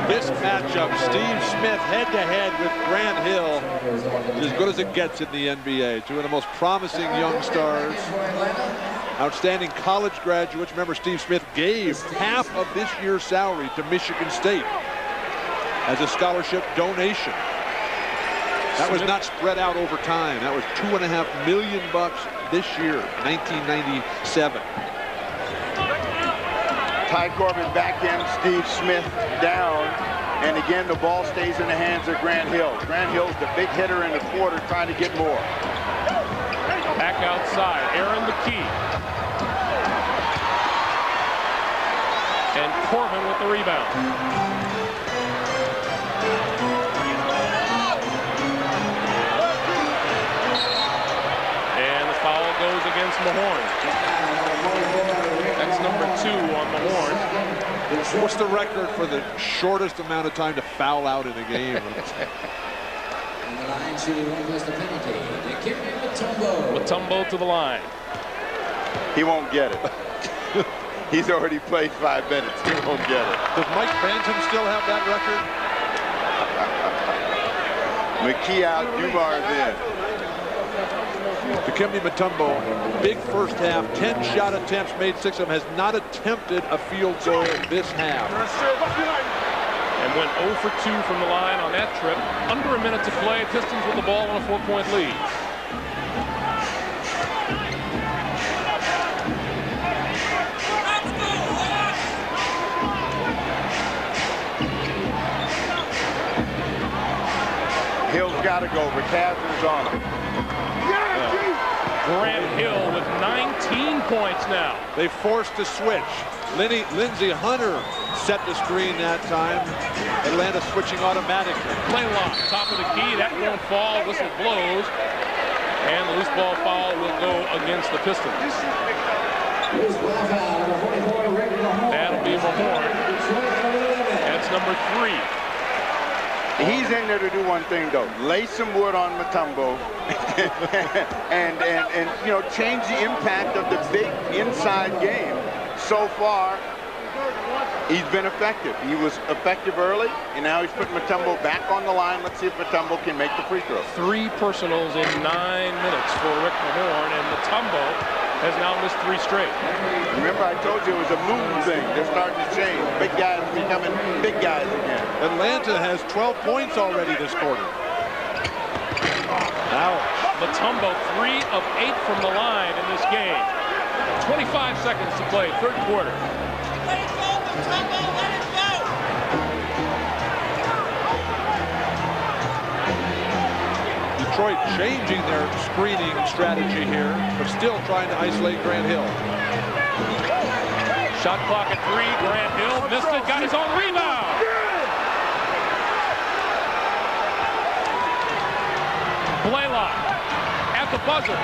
B: This matchup, Steve Smith head-to-head with Grant Hill, is as good as it gets in the NBA. Two of the most promising young stars. Outstanding college graduates. Remember, Steve Smith gave half of this year's salary to Michigan State as a scholarship donation. That was not spread out over time. That was $2.5 million this year, 1997.
C: Ty Corbin backhands Steve Smith down, and again the ball stays in the hands of Grant Hill. Grant Hill's the big hitter in the quarter, trying to get more.
A: Back outside, Aaron McKee. And Corbin with the rebound. And the foul goes against Mahorn. That's #2 on Mahorn.
B: What's the record for the shortest amount of time to foul out in a game?
A: Mutombo to the line.
C: He won't get it. He's already played 5 minutes. He won't get it.
B: Does Mike Bantam still have that record?
C: McKee out, Dumar's in.
B: Dikembe Mutombo, big first half, 10 shot attempts, made 6 of them, has not attempted a field goal this half.
A: And went 0 for 2 from the line on that trip. Under a minute to play, Pistons with the ball on a 4-point lead.
C: Hill's got to go. Ricason's on him.
A: Grant Hill with 19 points now.
B: They forced a switch. Lindsey Hunter set the screen that time. Atlanta switching automatically.
A: Play lock, top of the key. That won't fall. Whistle blows. And the loose ball foul will go against the Pistons. That'll be Mahorn. That's number 3.
C: He's in there to do one thing, though. Lay some wood on Mutombo and you know, change the impact of the big inside game. So far, he's been effective. He was effective early, and now he's putting Mutombo back on the line. Let's see if Mutombo can make the free throw.
A: 3 personals in 9 minutes for Rick Mahorn, and Mutombo has now missed 3 straight.
C: Remember, I told you it was a mood thing. They're starting to change. Big guys becoming big guys again.
B: Atlanta has 12 points already this quarter.
A: Now, Mutombo 3 of 8 from the line in this game. 25 seconds to play, third quarter.
F: Let it go, Mutombo, let it go!
B: Detroit changing their screening strategy here, but still trying to isolate Grant Hill.
A: Shot clock at 3. Grant Hill missed it, got his own rebound. Blaylock at the buzzer.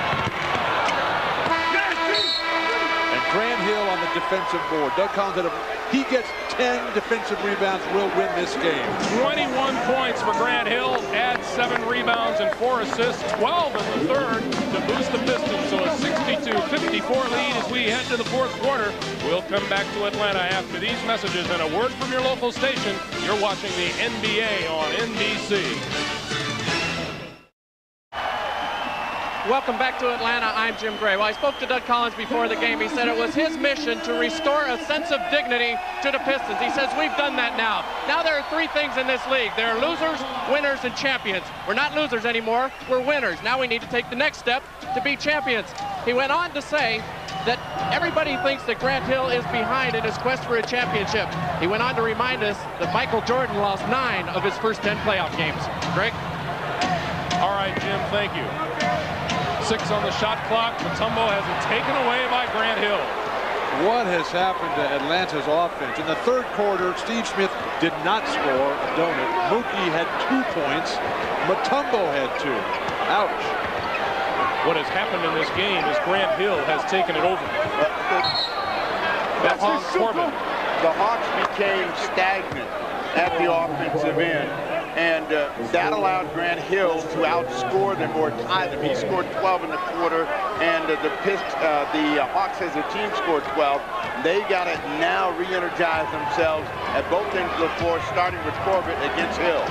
B: And Grant Hill on the defensive board. Doug Collins had he gets 10 defensive rebounds, will win this game.
A: 21 points for Grant Hill, adds 7 rebounds and 4 assists, 12 in the third to boost the Pistons. So a 62-54 lead as we head to the fourth quarter. We'll come back to Atlanta after these messages and a word from your local station. You're watching the NBA on NBC.
E: Welcome back to Atlanta. I'm Jim Gray. Well, I spoke to Doug Collins before the game. He said it was his mission to restore a sense of dignity to the Pistons. He says, we've done that now. Now there are 3 things in this league. There are losers, winners, and champions. We're not losers anymore. We're winners. Now we need to take the next step to be champions. He went on to say that everybody thinks that Grant Hill is behind in his quest for a championship. He went on to remind us that Michael Jordan lost 9 of his first 10 playoff games. Greg?
A: All right, Jim, thank you. 6 on the shot clock. Mutombo has it taken away by Grant Hill.
B: What has happened to Atlanta's offense? In the third quarter, Steve Smith did not score a donut. Mookie had 2 points. Mutombo had 2. Ouch.
A: What has happened in this game is Grant Hill has taken it over. That's on Corbin.
C: The Hawks became stagnant at the offensive end. And that allowed Grant Hill to outscore them or tie them. He scored 12 in the quarter, and the Hawks as a team scored 12. They got to now re-energize themselves at both ends of the floor, starting with Corbett against Hill.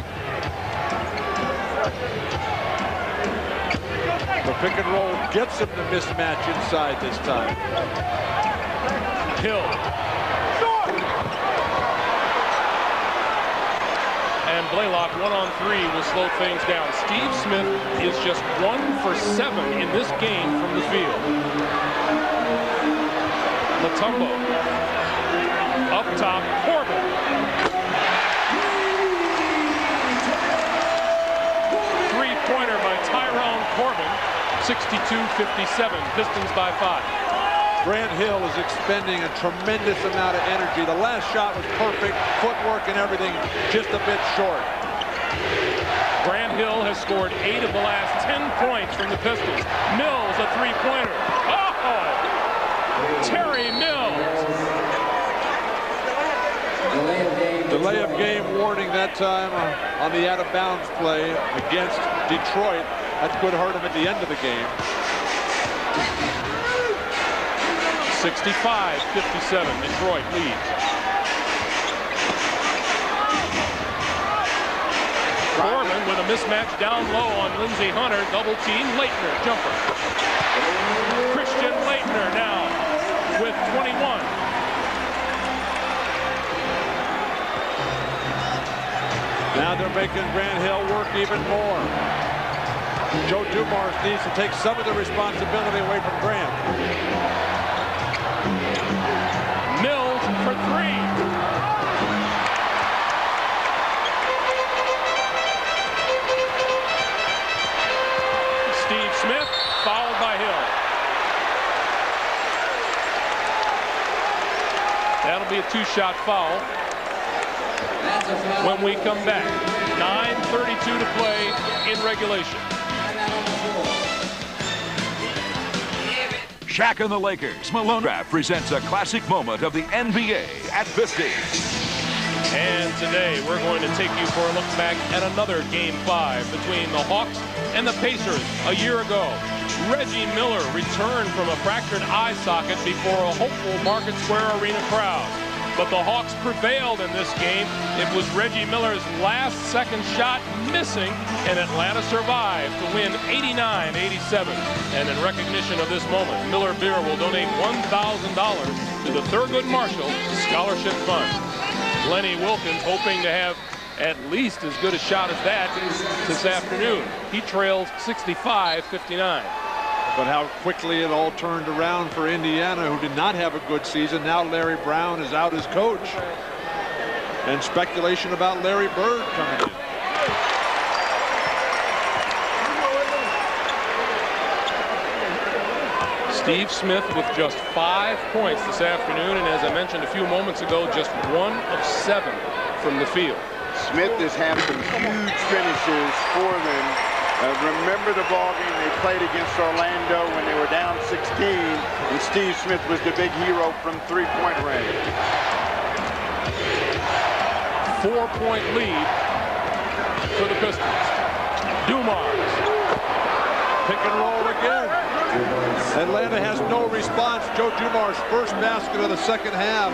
B: The pick and roll gets him the mismatch inside this time.
A: Hill. And Blaylock 1-on-3 will slow things down. Steve Smith is just 1 for 7 in this game from the field. Mutombo up top, Corbin. Three-pointer by Tyrone Corbin. 62-57, Pistons by 5.
B: Grant Hill is expending a tremendous amount of energy. The last shot was perfect, footwork and everything, just a bit short.
A: Grant Hill has scored 8 of the last 10 points from the Pistons. Mills, a three-pointer. Oh! Terry Mills.
B: Delay of game warning that time on the out-of-bounds play against Detroit. That could hurt him at the end of the game.
A: 65-57, Detroit leads. Corbin with a mismatch down low on Lindsey Hunter. Double team, Leitner, jumper. Christian Leitner now with 21.
B: Now they're making Grant Hill work even more. Joe Dumars needs to take some of the responsibility away from Grant.
A: Mills for three. Steve Smith fouled by Hill. That'll be a two-shot foul when we come back. 9:32 to play in regulation.
G: Shaq and the Lakers. Malone Draft presents a classic moment of the NBA at 50.
A: And today we're going to take you for a look back at another Game 5 between the Hawks and the Pacers a year ago. Reggie Miller returned from a fractured eye socket before a hopeful Market Square Arena crowd. But the Hawks prevailed in this game. It was Reggie Miller's last second shot missing, and Atlanta survived to win 89-87. And in recognition of this moment, Miller Beer will donate $1,000 to the Thurgood Marshall Scholarship Fund. Lenny Wilkins hoping to have at least as good a shot as that this afternoon. He trails 65-59.
B: But how quickly it all turned around for Indiana, who did not have a good season. Now Larry Brown is out as coach. And speculation about Larry Bird coming in.
A: Steve Smith with just 5 points this afternoon, and as I mentioned a few moments ago, just 1 of 7 from the field.
C: Smith has had some huge finishes for them. Remember the ball game they played against Orlando when they were down 16, and Steve Smith was the big hero from three-point range.
A: 4-point lead for the Pistons. Dumars.
B: Pick and roll again. Atlanta has no response. Joe Dumars' first basket of the second half.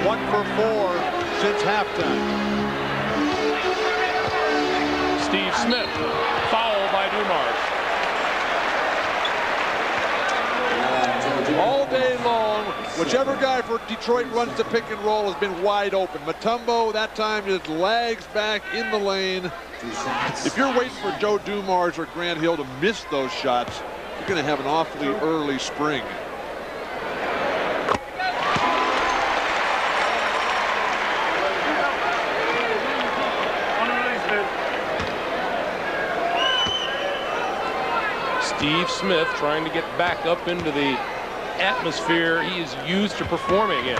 B: 1 for 4 since halftime.
A: Steve Smith, foul by Dumars.
B: All day long, whichever guy for Detroit runs the pick and roll has been wide open. Mutombo that time just lags back in the lane. If you're waiting for Joe Dumars or Grant Hill to miss those shots, you're going to have an awfully early spring.
A: Steve Smith trying to get back up into the atmosphere he is used to performing in. 8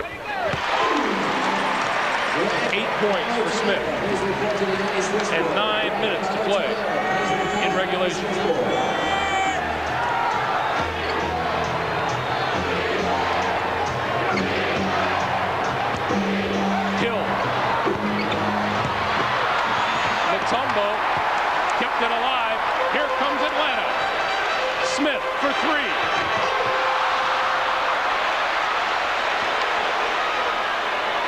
A: points for Smith. And 9 minutes to play in regulation. Hill. Mutombo kept it alive. Here comes Atlanta. Smith for 3.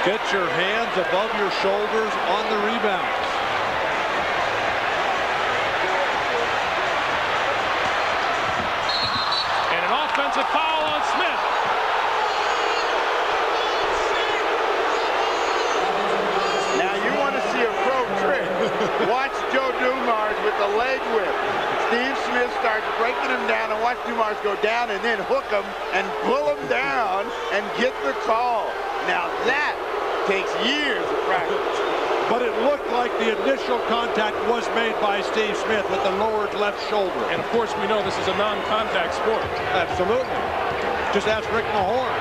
B: Get your hands above your shoulders on the rebounds.
A: And an offensive foul on Smith.
C: Now you want to see a pro trick. Watch Joe Dumars with the leg whip. Steve Smith starts breaking him down, and watch Dumars go down and then hook him and pull him down and get the call. Now that takes years of practice.
B: But it looked like the initial contact was made by Steve Smith with the lowered left shoulder.
A: And of course we know this is a non-contact sport.
B: Absolutely. Just ask Rick Mahorn.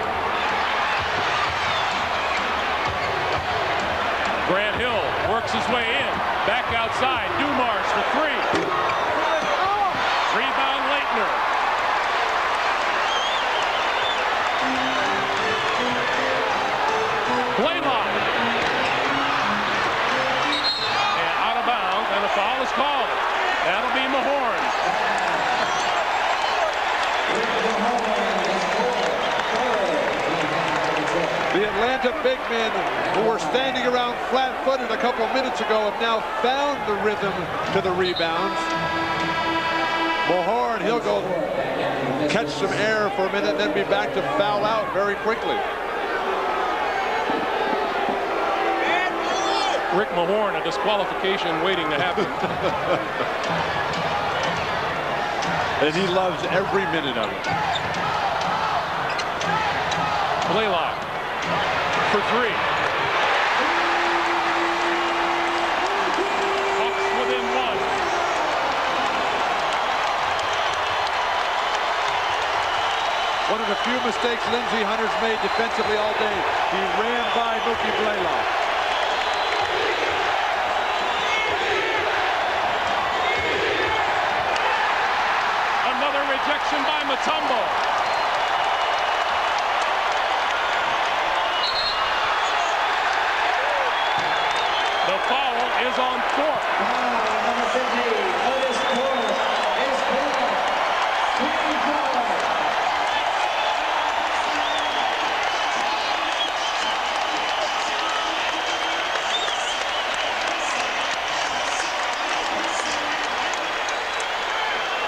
A: Grant Hill works his way in. Back outside. Dumars for 3. Rebound Leitner. Blaylock. And out of bounds, and a foul is called. That'll be Mahorn.
B: The Atlanta defensive big men who were standing around flat-footed a couple of minutes ago have now found the rhythm to the rebounds. Mahorn, he'll go catch some air for a minute and then be back to foul out very quickly.
A: Rick Mahorn, a disqualification waiting to happen.
B: And he loves every minute of it.
A: Blaylock for three. Hawks within one.
B: One of the few mistakes Lindsey Hunter's made defensively all day. He ran by Mookie Blaylock.
A: Rejection by Mutombo. The foul is on Thorpe.
D: Number 50, Otis Thorpe is called. Team foul.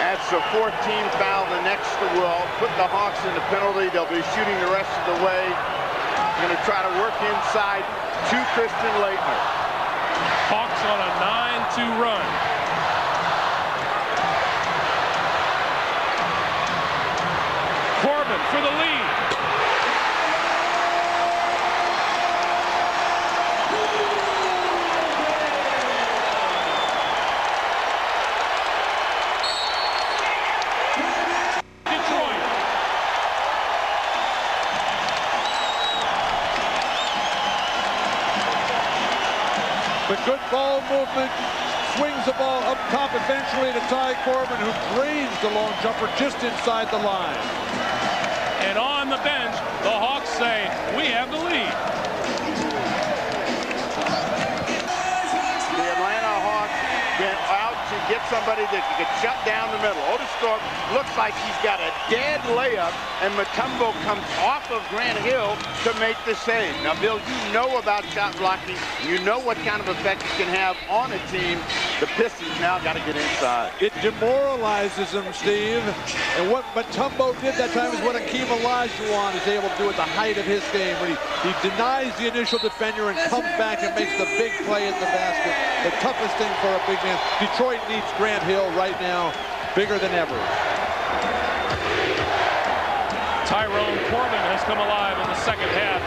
C: That's the 14th foul. The next will put the Hawks in the penalty. They'll be shooting the rest of the way. Going to try to work inside to Christian Laettner.
A: Hawks on a 9-2 run. Corbin for the lead.
B: The good ball movement, swings the ball up top eventually to Ty Corbin, who drains the long jumper just inside the line.
A: And on the bench, the Hawks say, we have the lead.
C: The Atlanta Hawks get out to get somebody that can shut down the middle. Otis Thorpe looks like he's got a dead layup, and Mutombo comes off of Grant Hill to make the save. Now, Bill, you know about shot blocking. You know what kind of effect it can have on a team. The Pistons now got to get inside.
B: It demoralizes them, Steve. And what Mutombo did that time is what Akeem Olajuwon is able to do at the height of his game, when he denies the initial defender and comes back and makes the big play at the basket. The toughest thing for a big man. Detroit needs Grant Hill right now, bigger than ever.
A: Tyrone Corbin has come alive in the second half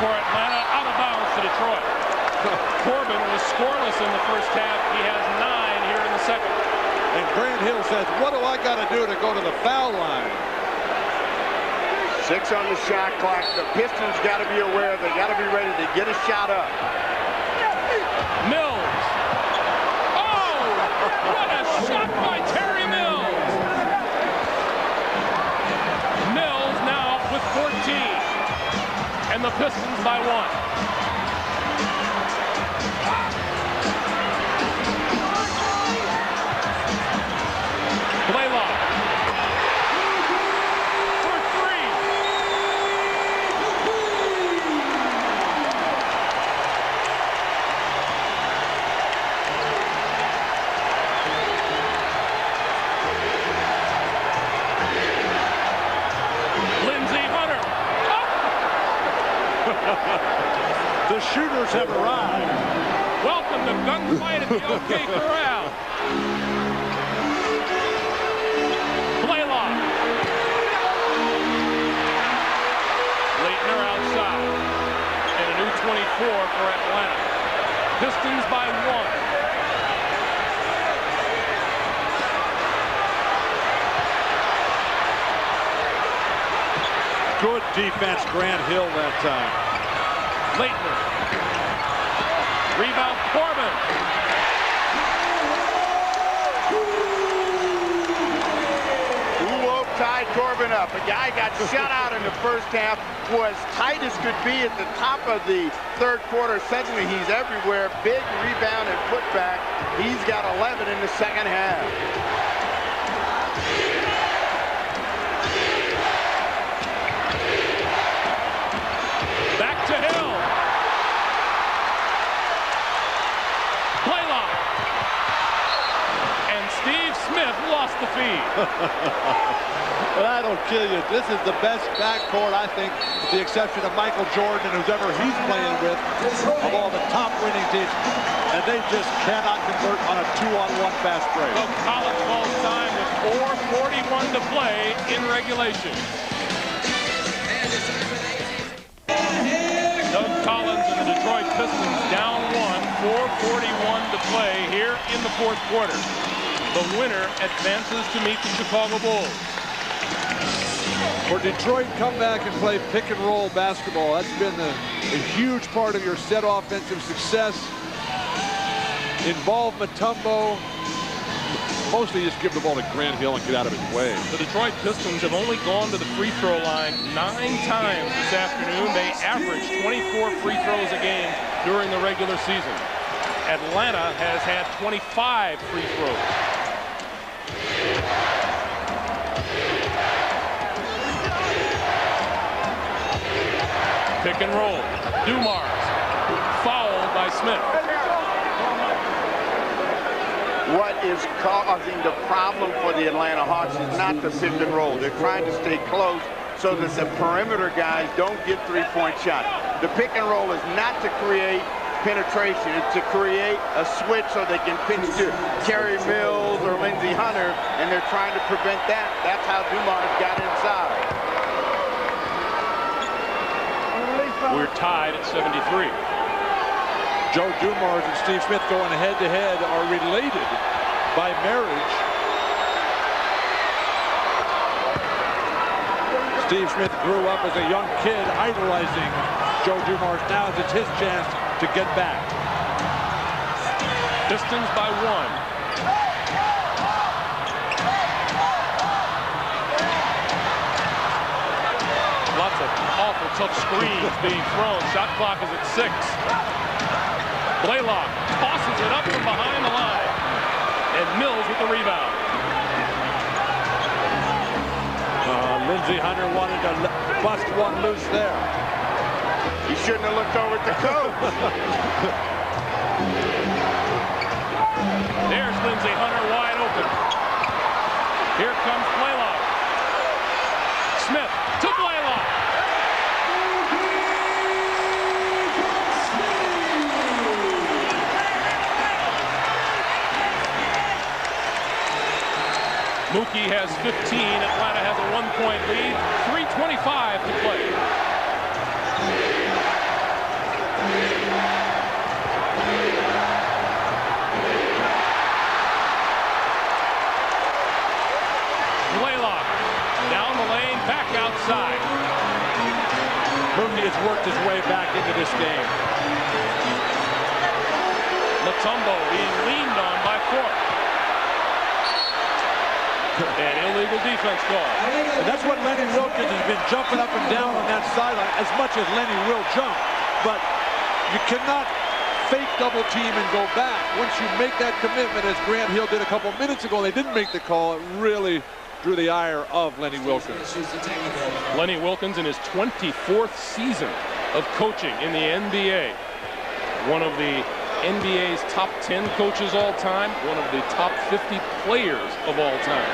A: for Atlanta, out of bounds to Detroit. Corbin was scoreless in the first half. He has 9 here in the second.
B: And Grant Hill says, what do I got to do to go to the foul line?
C: 6 on the shot clock. The Pistons got to be aware. They got to be ready to get a shot up.
A: Mills. Oh, what a shot by Terry Mills. Mills now with 14. And the Pistons by 1. Blaylock for 3. Lindsey Hunter. Oh.
B: The shooters have arrived.
A: Welcome to gunfight at the OK Corral. Blaylock. Laettner outside. And a new 24 for Atlanta. Pistons by 1.
B: Good defense, Grant Hill that time.
A: Laettner. Rebound Corbin.
C: Who woke Ty Corbin up? A guy got shut out in the first half, was tight as could be at the top of the third quarter. Suddenly he's everywhere. Big rebound and putback. He's got 11 in the second half.
A: Back to Hill. lost the feed.
B: But that'll kill you. This is the best backcourt, I think, with the exception of Michael Jordan and whoever he's playing with, of all the top winning teams. And they just cannot convert on a 2-on-1 fast break.
A: So Collins falls time with 4:41 to play in regulation. Doug Collins and the Detroit Pistons down 1, 4:41 to play here in the fourth quarter. The winner advances to meet the Chicago Bulls.
B: For Detroit, come back and play pick and roll basketball. That's been a huge part of your set offensive success. Involve Mutombo. Mostly just give the ball to Grant Hill and get out of his way.
A: The Detroit Pistons have only gone to the free throw line 9 times this afternoon. They averaged 24 free throws a game during the regular season. Atlanta has had 25 free throws. Pick and roll. Dumars fouled by Smith.
C: What is causing the problem for the Atlanta Hawks is not the pick and roll. They're trying to stay close so that the perimeter guys don't get three-point shots. The pick and roll is not to create penetration. It's to create a switch so they can pitch to Terry Mills or Lindsey Hunter, and they're trying to prevent that. That's how Dumars got inside.
A: We're tied at 73.
B: Joe Dumars and Steve Smith going head-to-head are related by marriage. Steve Smith grew up as a young kid idolizing Joe Dumars. Now it's his chance to get back.
A: Pistons by 1. Lots of awful tough screens being thrown. Shot clock is at 6. Blaylock tosses it up from behind the line. And Mills with the rebound.
B: Lindsey Hunter wanted to bust one loose there.
C: He shouldn't have looked over at the coach.
A: There's Lindsey Hunter wide open. Here comes Blaylock. Smith to Blaylock. Mookie has 15. Atlanta has a 1-point lead. 3:25 to play. Blaylock down the lane, back outside.
B: Mookie has worked his way back into this game.
A: Mutombo being leaned on by Fort. An illegal defense call.
B: And that's what Lenny Wilkins has been jumping up and down on that sideline, as much as Lenny will jump. But you cannot fake double team and go back. Once you make that commitment, as Grant Hill did a couple minutes ago, they didn't make the call. It really drew the ire of Lenny Wilkins.
A: Lenny Wilkins in his 24th season of coaching in the NBA. One of the NBA's top 10 coaches all time, one of the top 50 players of all time.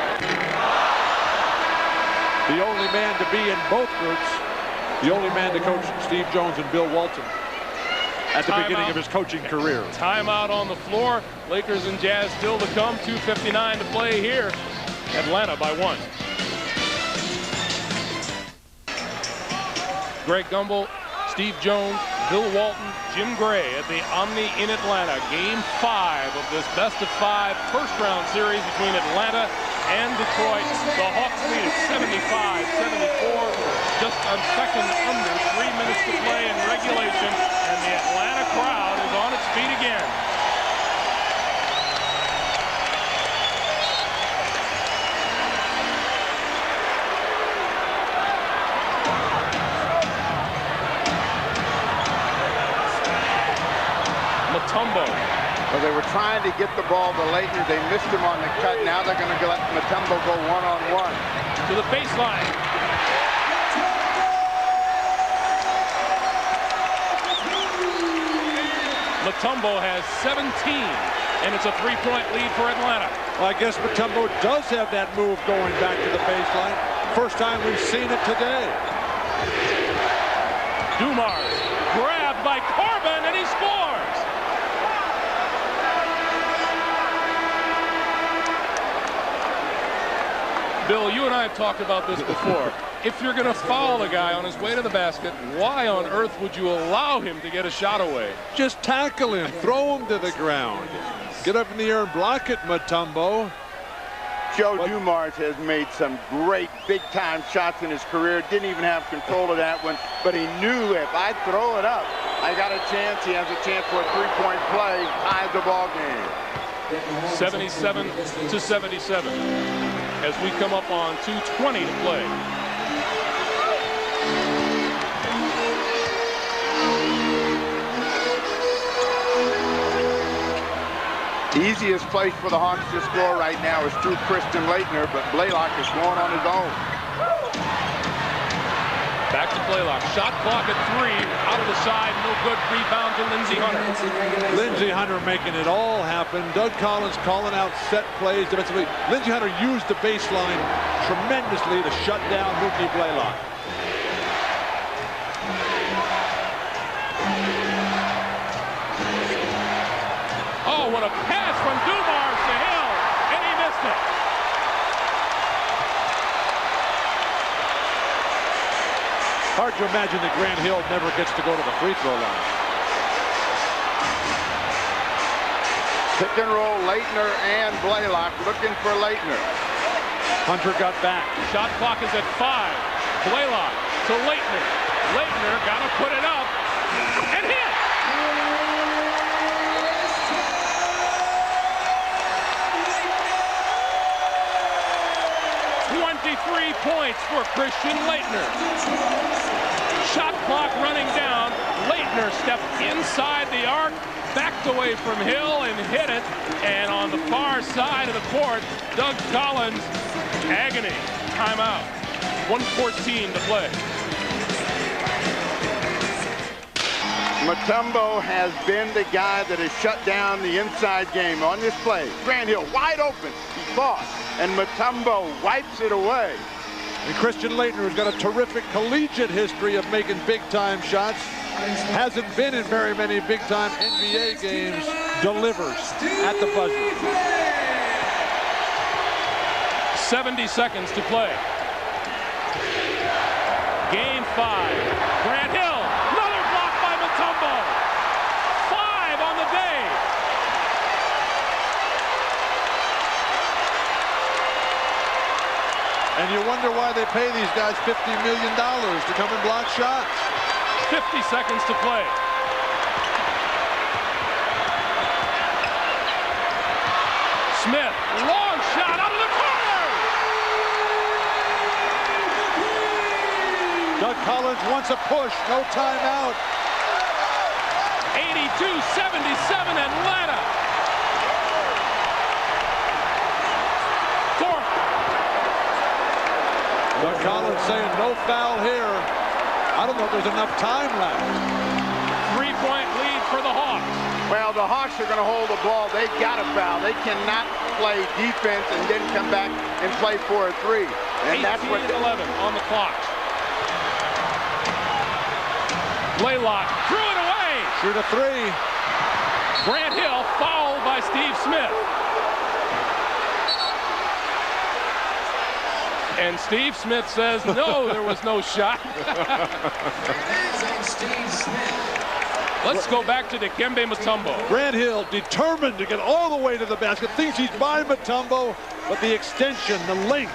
B: The only man to be in both groups, the only man to coach Steve Jones and Bill Walton at the beginning of his coaching career.
A: Timeout on the floor. Lakers and Jazz still to come. 2:59 to play here. Atlanta by 1. Greg Gumbel, Steve Jones, Bill Walton, Jim Gray at the Omni in Atlanta. Game 5 of this best-of-5 first-round series between Atlanta and Detroit. The Hawks lead at 75-74, just a second under 3 minutes to play in regulation, and the Atlanta crowd is on its feet again. Mutombo.
C: Well, they were trying to get the ball to Leighton. They missed him on the cut. Now they're going to let Mutombo go one-on-one.
A: To the baseline. Mutombo has 17, and it's a 3-point lead for Atlanta.
B: Well, I guess Mutombo does have that move going back to the baseline. First time we've seen it today.
A: Dumars grabbed by Corbin, and he scores. Bill, you and I have talked about this before. If you're going to foul a guy on his way to the basket, why on earth would you allow him to get a shot away?
B: Just tackle him, throw him to the ground. Get up in the air and block it, Mutombo.
C: Joe Dumars has made some great big-time shots in his career. Didn't even have control of that one, but he knew if I throw it up, I got a chance. He has a chance for a three-point play, ties the ball game.
A: 77-77 as we come up on 2:20 to play.
C: Easiest place for the Hawks to score right now is through Christian Laettner, but Blaylock is going on his own.
A: Back to Blaylock. Shot clock at 3. Out of the side. No good. Rebound to Lindsey Hunter.
B: Lindsey Hunter making it all happen. Doug Collins calling out set plays defensively. Lindsey Hunter used the baseline tremendously to shut down Mookie Blaylock.
A: Oh, what a pass from Dumars to Hill, and he missed it.
B: Hard to imagine that Grant Hill never gets to go to the free throw line.
C: Pick and roll, Laettner and Blaylock looking for Laettner.
B: Hunter got back.
A: Shot clock is at 5. Blaylock to Laettner. Laettner got to put it up and hit. 23 points for Christian Laettner. Shot clock running down. Laettner stepped inside the arc, backed away from Hill and hit it. And on the far side of the court, Doug Collins, agony. Timeout. 1:14 to play.
C: Mutombo has been the guy that has shut down the inside game on this play. Grant Hill wide open. He fought, and Mutombo wipes it away.
B: And Christian Laettner, who's got a terrific collegiate history of making big-time shots, hasn't been in very many big-time NBA games, delivers at the buzzer.
A: 70 seconds to play. Game 5. Grant Hill. Another block by Mutombo. 5 on the day.
B: And you wonder why they pay these guys $50 million to come and block shots.
A: 50 seconds to play. Smith, long shot out of the corner.
B: Doug Collins wants a push, no timeout.
A: 82-77 Atlanta.
B: Doug Collins saying no foul here. I don't know if there's enough time left.
A: 3-point lead for the Hawks.
C: Well, the Hawks are going to hold the ball. They got to foul. They cannot play defense and then come back and play for a 3. And that's what
A: 11 on the clock. Blaylock threw it away.
B: Shoot a 3.
A: Grant Hill fouled by Steve Smith. And Steve Smith says, no, there was no shot. Let's go back to Dikembe Mutombo.
B: Grant Hill determined to get all the way to the basket. Thinks he's by Mutombo, but the extension, the length.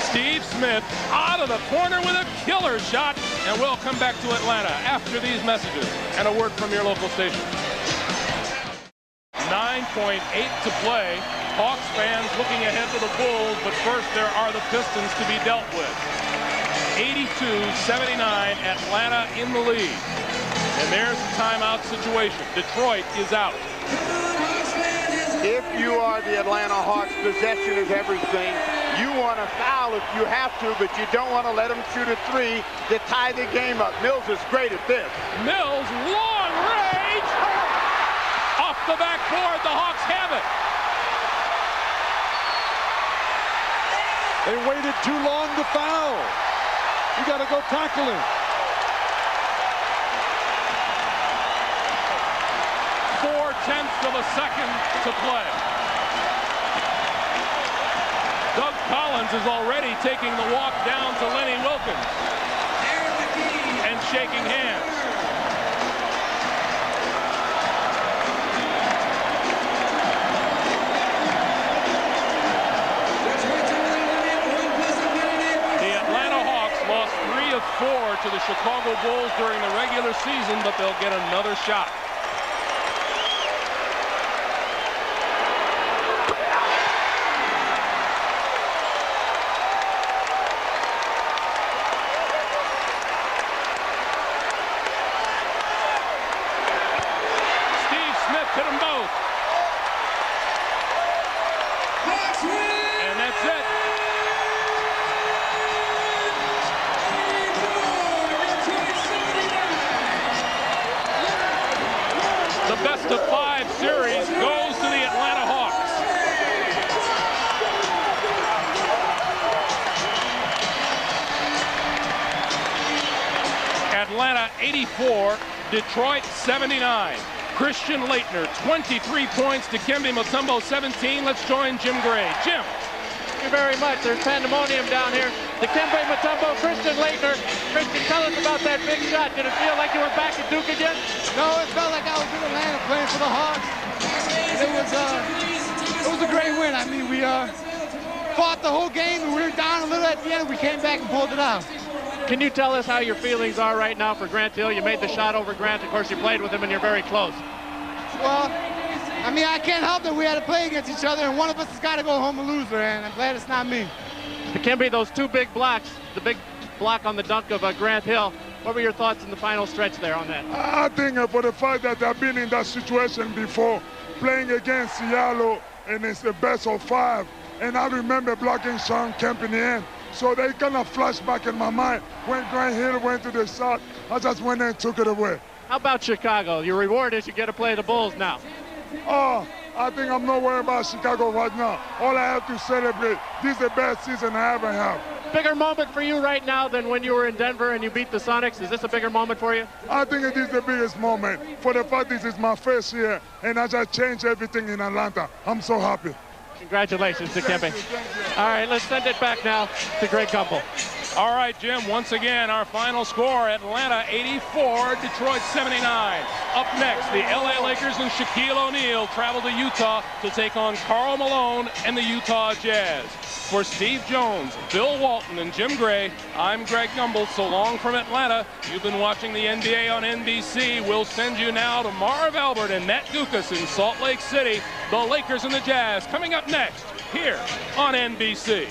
A: Steve Smith out of the corner with a killer shot. And we'll come back to Atlanta after these messages and a word from your local station. 9.8 to play. Hawks fans looking ahead to the Bulls, but first there are the Pistons to be dealt with. 82-79, Atlanta in the lead. And there's the timeout situation. Detroit is out.
C: if you are the Atlanta Hawks, possession is everything. You want to foul if you have to, but you don't want to let them shoot a 3 to tie the game up. Mills is great at this.
A: Mills, long range, off the backboard. The Hawks have it.
B: They waited too long to foul. You got to go tackle him.
A: 4/10 of a second to play. Doug Collins is already taking the walk down to Lenny Wilkins and shaking hands. The Atlanta Hawks lost 3 of 4 to the Chicago Bulls during the regular season, but they'll get another shot. Hit them both. And that's it. The best of 5 series goes to the Atlanta Hawks. Atlanta 84, Detroit 79. Christian Laettner, 23 points. Dikembe Mutombo, 17. Let's join Jim Gray. Jim.
E: Thank you very much. There's pandemonium down here. Dikembe Mutombo, Christian Laettner. Christian, tell us about that big shot. Did it feel like you were back at Duke again?
H: No, it felt like I was in Atlanta playing for the Hawks. It was a great win. I mean, we fought the whole game, and we were down a little at the end. We came back and pulled it out.
E: Can you tell us how your feelings are right now for Grant Hill? You made the shot over Grant. Of course, you played with him, and you're very close.
H: Well, I mean, I can't help that we had to play against each other, and one of us has got to go home a loser, and I'm glad it's not me.
E: Dikembe, those 2 big blocks, the big block on the dunk of Grant Hill, what were your thoughts in the final stretch there on that?
I: I think for the fact that I've been in that situation before, playing against Seattle, and it's the best of 5, and I remember blocking Sean Kemp in the end. So they kind of flash back in my mind. When Grant Hill went to the shot, I just went there and took it away.
E: How about Chicago? Your reward is you get to play the Bulls now.
I: Oh, I think I'm not worried about Chicago right now. All I have to celebrate, this is the best season I ever have.
E: Bigger moment for you right now than when you were in Denver and you beat the Sonics? Is this a bigger moment for you?
I: I think it is the biggest moment. For the fact this is my first year, and I just changed everything in Atlanta. I'm so happy.
E: Congratulations, Dikembe. All right, let's send it back now to Greg Gumbel.
A: All right, Jim, once again, our final score, Atlanta 84, Detroit 79. Up next, the LA Lakers and Shaquille O'Neal travel to Utah to take on Karl Malone and the Utah Jazz. For Steve Jones, Bill Walton, and Jim Gray, I'm Greg Gumbel. So long from Atlanta. You've been watching the NBA on NBC. We'll send you now to Marv Albert and Nat Dukas in Salt Lake City. The Lakers and the Jazz coming up next here on NBC.